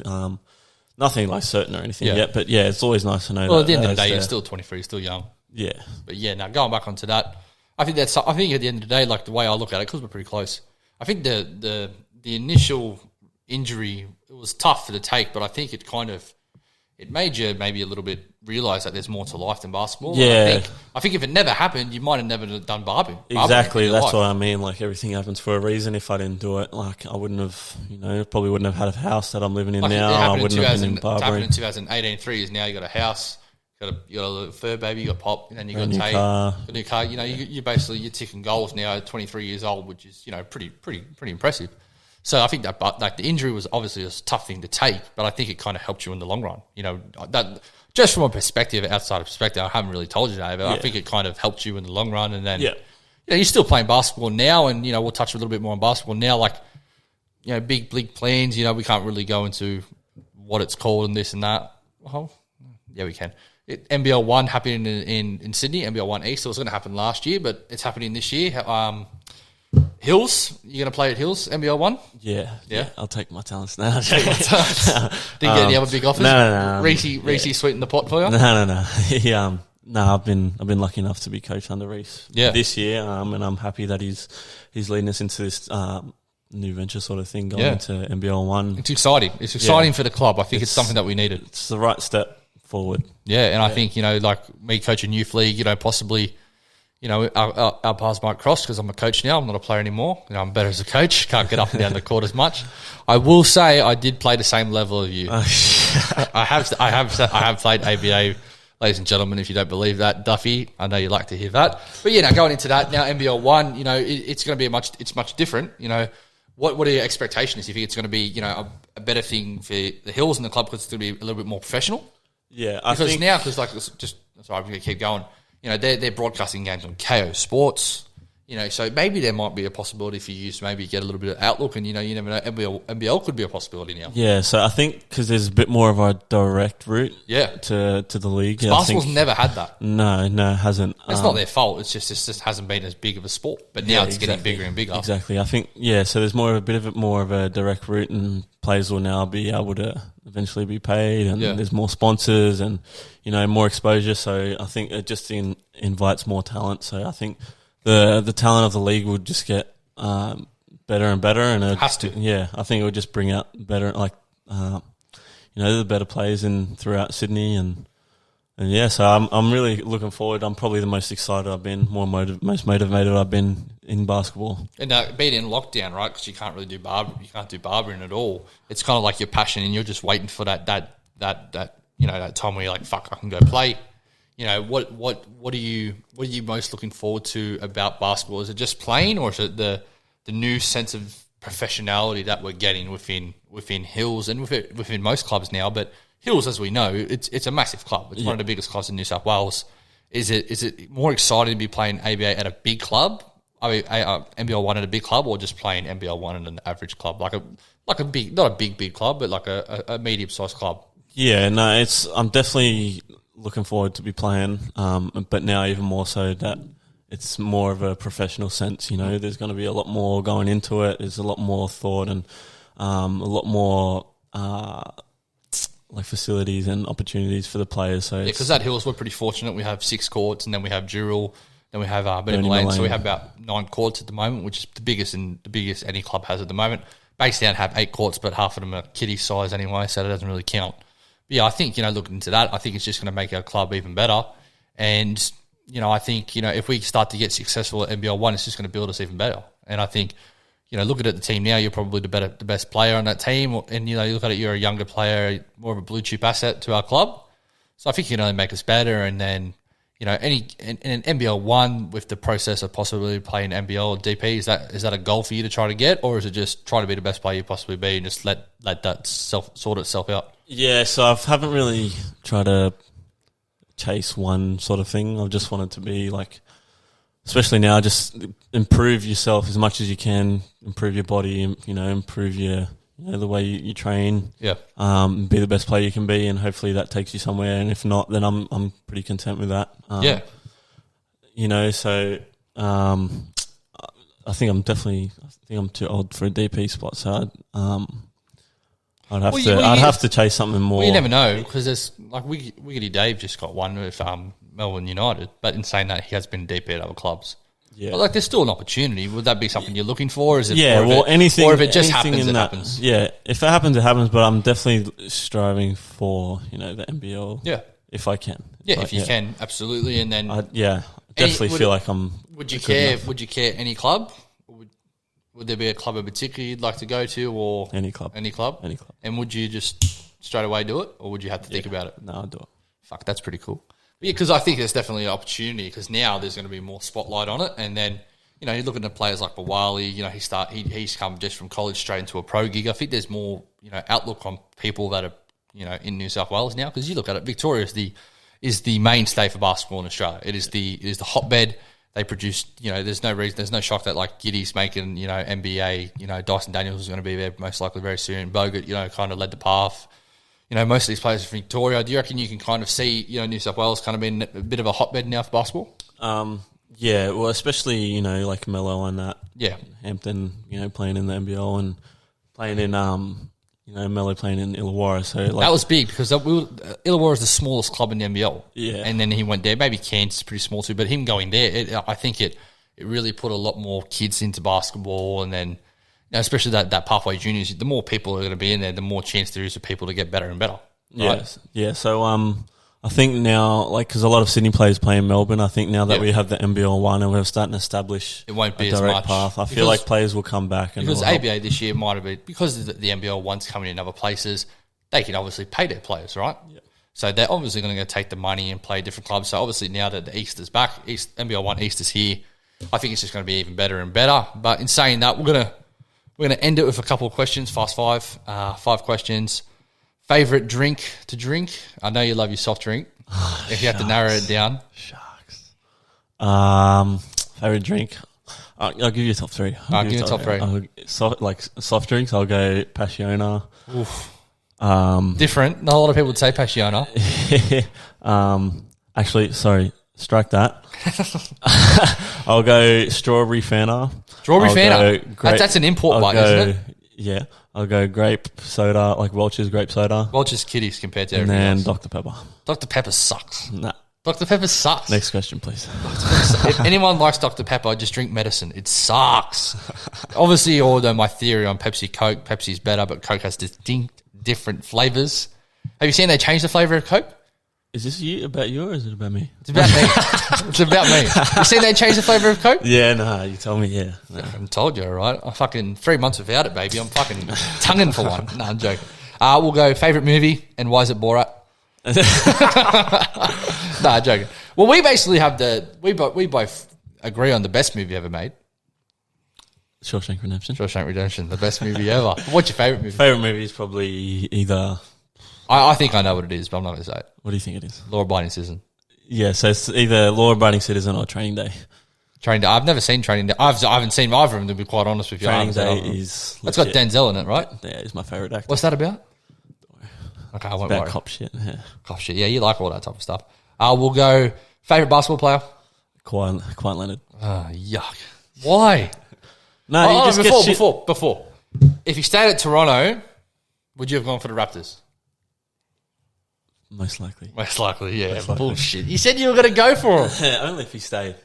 [SPEAKER 2] Nothing like certain or anything yet, but yeah, it's always nice to know.
[SPEAKER 1] Well, at the end of the day, you're still 23, you're still young.
[SPEAKER 2] Yeah,
[SPEAKER 1] but yeah, now going back onto that, I think at the end of the day, like the way I look at it, because we're pretty close. I think the initial injury, it was tough to take, but I think it made you maybe a little bit realise that there's more to life than basketball.
[SPEAKER 2] Yeah.
[SPEAKER 1] I think if it never happened, you might have never done barbering.
[SPEAKER 2] Exactly, that's what I mean. Like, everything happens for a reason. If I didn't do it, like, I wouldn't have, probably wouldn't have had a house that I'm living in now. I wouldn't have been in barbering. It happened
[SPEAKER 1] in 2018, 3 years now. You got a house, you got a little fur baby, you got Pop, and then you got Tate, a new car. You're ticking goals now at 23 years old, which is pretty impressive. So I think that, like, the injury was obviously a tough thing to take, but I think it kind of helped you in the long run. That just from a perspective, outside of perspective, I haven't really told you that, but I think it kind of helped you in the long run. And then, you're still playing basketball now, and we'll touch a little bit more on basketball now. Like, big plans. We can't really go into what it's called and this and that. Well, yeah, we can. NBL 1 happening in Sydney, NBL 1 East. It was going to happen last year, but it's happening this year. Hills, you're going to play at Hills, NBL 1?
[SPEAKER 2] Yeah. I'll take my talents now.
[SPEAKER 1] Didn't get any other big offers?
[SPEAKER 2] No.
[SPEAKER 1] Reese sweetened the pot for you?
[SPEAKER 2] No. No, I've been lucky enough to be coached under Reese this year, and I'm happy that he's leading us into this new venture sort of thing, going into NBL 1.
[SPEAKER 1] It's exciting. It's exciting for the club. I think it's something that we needed.
[SPEAKER 2] It's the right step forward.
[SPEAKER 1] Yeah, and I think, like me coaching youth league, possibly... our paths might cross because I'm a coach now. I'm not a player anymore. I'm better as a coach. Can't get up and down the court as much. I will say I did play the same level of you. I have played ABA, ladies and gentlemen. If you don't believe that, Duffy, I know you like to hear that. But now going into that now, NBL 1, it's going to be it's much different. What are your expectations? You think it's going to be a better thing for the Hills and the club because it's going to be a little bit more professional?
[SPEAKER 2] Yeah,
[SPEAKER 1] sorry, I'm going to keep going. They're broadcasting games on KO Sports. So maybe there might be a possibility for you to maybe get a little bit of outlook, and you never know. NBL could be a possibility now.
[SPEAKER 2] Yeah, so I think because there's a bit more of a direct route, to the league.
[SPEAKER 1] Basketball's never had that.
[SPEAKER 2] No, it hasn't.
[SPEAKER 1] It's not their fault. It's just hasn't been as big of a sport. But now it's getting bigger and bigger.
[SPEAKER 2] Exactly. I think so. There's more of a direct route, and players will now be able to eventually be paid, and
[SPEAKER 1] Yeah.
[SPEAKER 2] there's more sponsors and, you know, more exposure. So I think it just invites more talent. So I think the talent of the league will just get better and better, and it
[SPEAKER 1] has to.
[SPEAKER 2] Yeah, I think it would just bring out better, like you know, the better players throughout Sydney, and yeah. So I'm really looking forward. I'm probably the most excited I've been, most motivated I've been in basketball.
[SPEAKER 1] And being in lockdown, right? Because you can't really do barbering at all. It's kind of like your passion, and you're just waiting for that you know, that time where you're like, fuck, I can go play. You know, what are you most looking forward to about basketball? Is it just playing, or is it the new sense of professionality that we're getting within Hills and within most clubs now? But Hills, as we know, it's a massive club. It's one of the biggest clubs in New South Wales. Is it more exciting to be playing ABA at a big club, I mean, NBL 1 at a big club, or just playing NBL 1 at an average club, like a big, not a big club, but like a medium sized club?
[SPEAKER 2] Yeah, no, I'm definitely looking forward to be playing, but now even more so that it's more of a professional sense. You know, there's going to be a lot more going into it. There's a lot more thought and a lot more like facilities and opportunities for the players. So
[SPEAKER 1] because at Hills we're pretty fortunate. We have 6 courts, and then we have Dural, then we have Benny
[SPEAKER 2] Malane.
[SPEAKER 1] Malane. So we have about 9 courts at the moment, which is the biggest any club has at the moment. Bankstown have 8 courts, but half of them are kiddie size anyway, so that doesn't really count. But yeah, I think, you know, looking into that, I think it's just going to make our club even better. And, you know, I think, you know, if we start to get successful at NBL 1, it's just going to build us even better. And I think, you know, looking at the team now, you're probably the best player on that team. And, you know, you look at it, you're a younger player, more of a blue chip asset to our club. So I think you can only make us better. And then, you know, in an NBL 1 with the process of possibly playing NBL or DP, is that a goal for you to try to get? Or is it just try to be the best player you possibly be and just let that sort itself out?
[SPEAKER 2] Yeah, so I haven't really tried to chase one sort of thing. I've just wanted to be like, especially now, just improve yourself as much as you can, improve your body, you know, improve the way you train.
[SPEAKER 1] Yeah.
[SPEAKER 2] Be the best player you can be, and hopefully that takes you somewhere. And if not, then I'm pretty content with that.
[SPEAKER 1] Yeah.
[SPEAKER 2] You know, so I think I'm too old for a DP spot. So I'd have to chase something more.
[SPEAKER 1] Well, you never know, because there's like Wiggity Dave just got one with Melbourne United, but in saying that, he has been DP at other clubs.
[SPEAKER 2] Yeah,
[SPEAKER 1] but like there's still an opportunity. Would that be something you're looking for? Or is it
[SPEAKER 2] anything,
[SPEAKER 1] or if it just
[SPEAKER 2] anything
[SPEAKER 1] happens, it
[SPEAKER 2] that
[SPEAKER 1] happens.
[SPEAKER 2] Yeah, if it happens, it happens. But I'm definitely striving for, you know, the NBL.
[SPEAKER 1] Yeah,
[SPEAKER 2] if I can.
[SPEAKER 1] Yeah, if you can, absolutely. And then
[SPEAKER 2] definitely feel like I'm.
[SPEAKER 1] Would you care? Would you care any club? Would there be a club in particular you'd like to go to, or
[SPEAKER 2] any club?
[SPEAKER 1] Any club. And would you just straight away do it, or would you have to think about it?
[SPEAKER 2] No, I'll do it.
[SPEAKER 1] Fuck, that's pretty cool. But yeah, because I think there's definitely an opportunity, because now there's going to be more spotlight on it, and then, you know, you're looking at players like Bawali. You know, he's come just from college straight into a pro gig. I think there's more, you know, outlook on people that are, you know, in New South Wales now, because you look at it, Victoria is the mainstay for basketball in Australia. It is the hotbed. They produce, you know, there's no shock that like Giddy's making, you know, NBA, you know, Dyson Daniels is going to be there most likely very soon. Bogut, you know, kind of led the path. You know, most of these players are from Victoria. Do you reckon you can kind of see, you know, New South Wales kind of being a bit of a hotbed now for basketball?
[SPEAKER 2] Yeah, well, especially, you know, like Mello and that.
[SPEAKER 1] Yeah.
[SPEAKER 2] Hampton, you know, playing in the NBL and playing in, you know, Mello playing in Illawarra. So like,
[SPEAKER 1] that was big, because Illawarra is the smallest club in the NBL.
[SPEAKER 2] Yeah. And
[SPEAKER 1] then he went there. Maybe Cairns is pretty small too, but him going there, I think it really put a lot more kids into basketball. And then, you know, especially that pathway juniors, the more people are going to be in there, the more chance there is for people to get better and better. Right?
[SPEAKER 2] Yes. Yeah. So I think now, like, because a lot of Sydney players play in Melbourne, I think now that we have the NBL 1 and we're starting to establish
[SPEAKER 1] it won't be
[SPEAKER 2] a direct
[SPEAKER 1] as much
[SPEAKER 2] path, I feel like players will come back. And
[SPEAKER 1] because ABA this year might have been, because the NBL 1's coming in other places, they can obviously pay their players, right? Yeah. So they're obviously going to take the money and play different clubs. So obviously now that the East is back, NBL 1 East is here, I think it's just going to be even better and better. But in saying that, we're going to end it with a couple of questions, fast 5 questions. Favourite drink to drink? I know you love your soft drink. If you have to narrow it down.
[SPEAKER 2] Sharks. Favorite drink? I'll give you a top 3.
[SPEAKER 1] Give me a top 3.
[SPEAKER 2] Soft drinks, I'll go Passiona.
[SPEAKER 1] Oof. Different. Not a lot of people would say Passiona.
[SPEAKER 2] Actually, sorry, strike that. I'll go Strawberry Fanta.
[SPEAKER 1] Strawberry Fanta? That's an import one, isn't it?
[SPEAKER 2] Yeah. I'll go grape soda, like Welch's grape soda.
[SPEAKER 1] Welch's kitties compared to
[SPEAKER 2] And
[SPEAKER 1] everything
[SPEAKER 2] then
[SPEAKER 1] else.
[SPEAKER 2] Dr. Pepper.
[SPEAKER 1] Dr. Pepper sucks.
[SPEAKER 2] Nah.
[SPEAKER 1] Dr. Pepper sucks.
[SPEAKER 2] Next question, please.
[SPEAKER 1] If anyone likes Dr. Pepper, just drink medicine. It sucks. Obviously, you all know my theory on Pepsi Coke. Pepsi's better, but Coke has distinct different flavors. Have you seen they changed the flavor of Coke?
[SPEAKER 2] Is this about you or is it about me?
[SPEAKER 1] It's about me. It's about me. You seen they changed the flavor of Coke?
[SPEAKER 2] Yeah, no, you told me, yeah. No.
[SPEAKER 1] I told you, all right? I'm fucking 3 months without it, baby. I'm fucking tonguing for one. No, I'm joking. We'll go favourite movie and why is it Borat? No, I'm joking. Well, we basically have we both agree on the best movie ever made.
[SPEAKER 2] Shawshank Redemption.
[SPEAKER 1] Shawshank Redemption, the best movie ever. What's your favourite movie?
[SPEAKER 2] Favourite movie is probably either...
[SPEAKER 1] I think I know what it is, but I'm not going to say it.
[SPEAKER 2] What do you think it is?
[SPEAKER 1] Law Abiding Citizen.
[SPEAKER 2] Yeah, so it's either Law Abiding Citizen or Training Day.
[SPEAKER 1] Training Day. I've never seen Training Day. I haven't seen either of them, to be quite honest with you.
[SPEAKER 2] Training Day is...
[SPEAKER 1] That's got Denzel in it, right?
[SPEAKER 2] Yeah, it's my favourite actor.
[SPEAKER 1] What's that about? Okay, I won't
[SPEAKER 2] about
[SPEAKER 1] worry.
[SPEAKER 2] cop shit, yeah.
[SPEAKER 1] Cop shit. Yeah, you like all that type of stuff. We'll go favourite basketball player.
[SPEAKER 2] Kawhi Leonard.
[SPEAKER 1] Yuck. Why?
[SPEAKER 2] No, you just
[SPEAKER 1] before. If you stayed at Toronto, would you have gone for the Raptors?
[SPEAKER 2] Most likely.
[SPEAKER 1] Most likely, yeah.
[SPEAKER 2] Most likely.
[SPEAKER 1] Bullshit. You said you were going to go for him.
[SPEAKER 2] Yeah, only if he stayed.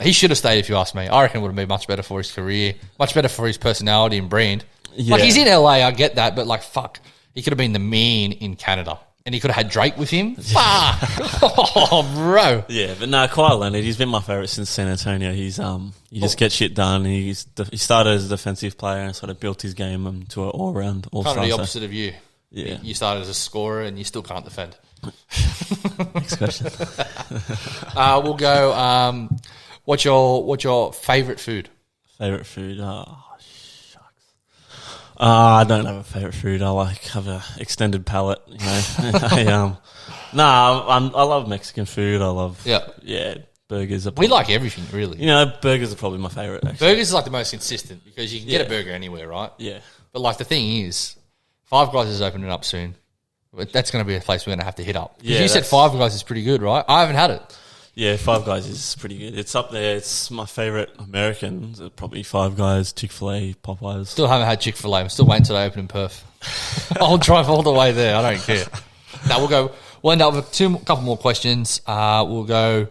[SPEAKER 1] He should have stayed if you ask me. I reckon it would have been much better for his career, much better for his personality and brand.
[SPEAKER 2] Yeah.
[SPEAKER 1] Like, he's in LA, I get that, but like, fuck. He could have been the man in Canada. And he could have had Drake with him. Fuck. Oh, bro.
[SPEAKER 2] Yeah, but no, Kawhi Leonard, he's been my favourite since San Antonio. He's he just gets shit done. He started as a defensive player and sort of built his game to an all-round all-star.
[SPEAKER 1] Kind of the opposite of you.
[SPEAKER 2] Yeah.
[SPEAKER 1] You started as a scorer and you still can't defend.
[SPEAKER 2] Next question.
[SPEAKER 1] We'll go, what's your favourite food?
[SPEAKER 2] Favourite food? Oh, shucks. I don't have a favourite food. I have an extended palate, you know. I love Mexican food. I love burgers.
[SPEAKER 1] We like everything, really.
[SPEAKER 2] You know, burgers are probably my favourite, actually.
[SPEAKER 1] Burgers is like the most consistent because you can get a burger anywhere, right?
[SPEAKER 2] Yeah.
[SPEAKER 1] But like the thing is, Five Guys is opening up soon. But that's going to be a place we're going to have to hit up.
[SPEAKER 2] Yeah,
[SPEAKER 1] you said Five Guys is pretty good, right? I haven't had it.
[SPEAKER 2] Yeah, Five Guys is pretty good. It's up there. It's my favourite American. Probably Five Guys, Chick-fil-A, Popeyes.
[SPEAKER 1] Still haven't had Chick-fil-A. I'm still waiting until they open in Perth. I'll drive all the way there. I don't care. Now we'll end up with couple more questions. We'll go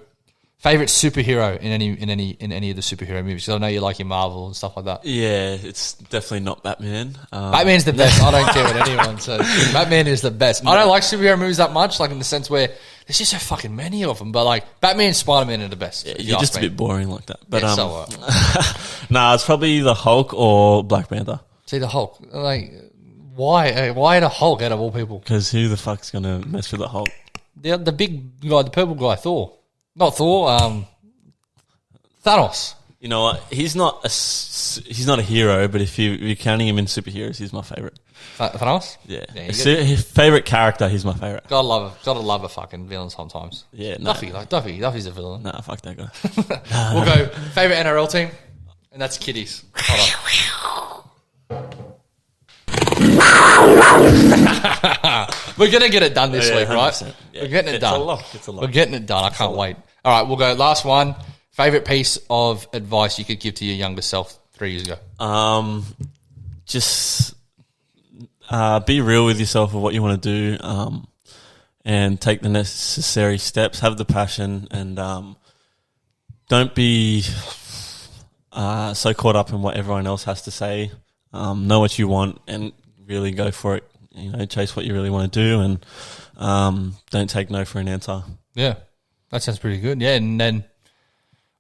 [SPEAKER 1] favourite superhero in any of the superhero movies. Because I know you like your Marvel and stuff like that.
[SPEAKER 2] Yeah, it's definitely not Batman.
[SPEAKER 1] Batman's the best. I don't care what anyone says. Batman is the best. I don't like superhero movies that much, like in the sense where there's just so fucking many of them. But like Batman and Spider-Man are the best.
[SPEAKER 2] Yeah, you're just a bit boring like that. But
[SPEAKER 1] Nah,
[SPEAKER 2] it's probably the Hulk or Black Panther.
[SPEAKER 1] See the Hulk. Like, why the Hulk out of all people?
[SPEAKER 2] Because who the fuck's gonna mess with the Hulk?
[SPEAKER 1] The big guy, the purple guy, Thor. Not Thor. Thanos.
[SPEAKER 2] You know what? He's not a hero, but if you're counting him in superheroes, he's my favourite.
[SPEAKER 1] Thanos?
[SPEAKER 2] Yeah.
[SPEAKER 1] His
[SPEAKER 2] favourite character, he's my favourite.
[SPEAKER 1] Gotta love a fucking villain sometimes.
[SPEAKER 2] Yeah, no.
[SPEAKER 1] Duffy's a villain.
[SPEAKER 2] Nah, fuck that guy.
[SPEAKER 1] We'll go favourite NRL team, and that's Kitties. Hold on. We're gonna get it done this week, right?
[SPEAKER 2] Yeah.
[SPEAKER 1] We're getting it done.
[SPEAKER 2] It's a lot.
[SPEAKER 1] We're getting it done. I can't wait. All right, we'll go last one. Favourite piece of advice you could give to your younger self 3 years ago?
[SPEAKER 2] Just be real with yourself of what you want to do, and take the necessary steps. Have the passion, and don't be so caught up in what everyone else has to say. Know what you want and really go for it. You know, chase what you really want to do, and don't take no for an answer.
[SPEAKER 1] Yeah, that sounds pretty good. Yeah, and then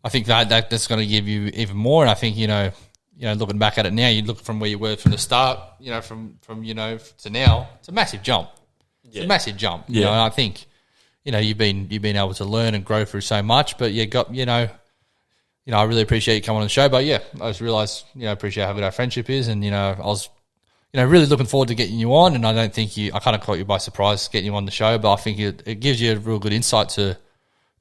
[SPEAKER 1] I think that's going to give you even more. And I think you know, looking back at it now, you look from where you were from the start. You know, from to now, it's a massive jump. It's a massive jump.
[SPEAKER 2] Yeah.
[SPEAKER 1] You know, and I think you've been able to learn and grow through so much. But you got I really appreciate you coming on the show. But yeah, I just realised appreciate how good our friendship is, and I was really looking forward to getting you on. And I don't think I kind of caught you by surprise getting you on the show, but I think it gives you a real good insight to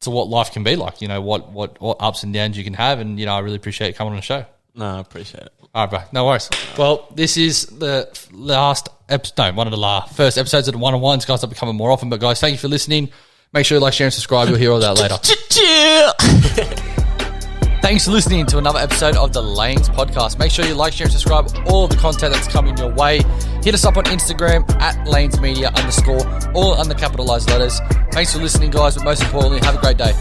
[SPEAKER 1] what life can be like. What ups and downs you can have, and I really appreciate you coming on the show.
[SPEAKER 2] No, I appreciate it.
[SPEAKER 1] All right, bro. No worries. Well, this is the one of the first episodes of the one-on-ones. Guys, are becoming more often. But guys, thank you for listening. Make sure you like, share, and subscribe. You'll hear all that later. Thanks for listening to another episode of the Lanes Podcast. Make sure you like, share, and subscribe all of the content that's coming your way. Hit us up on Instagram at LanesMedia_, all under capitalized letters. Thanks for listening, guys, but most importantly, have a great day.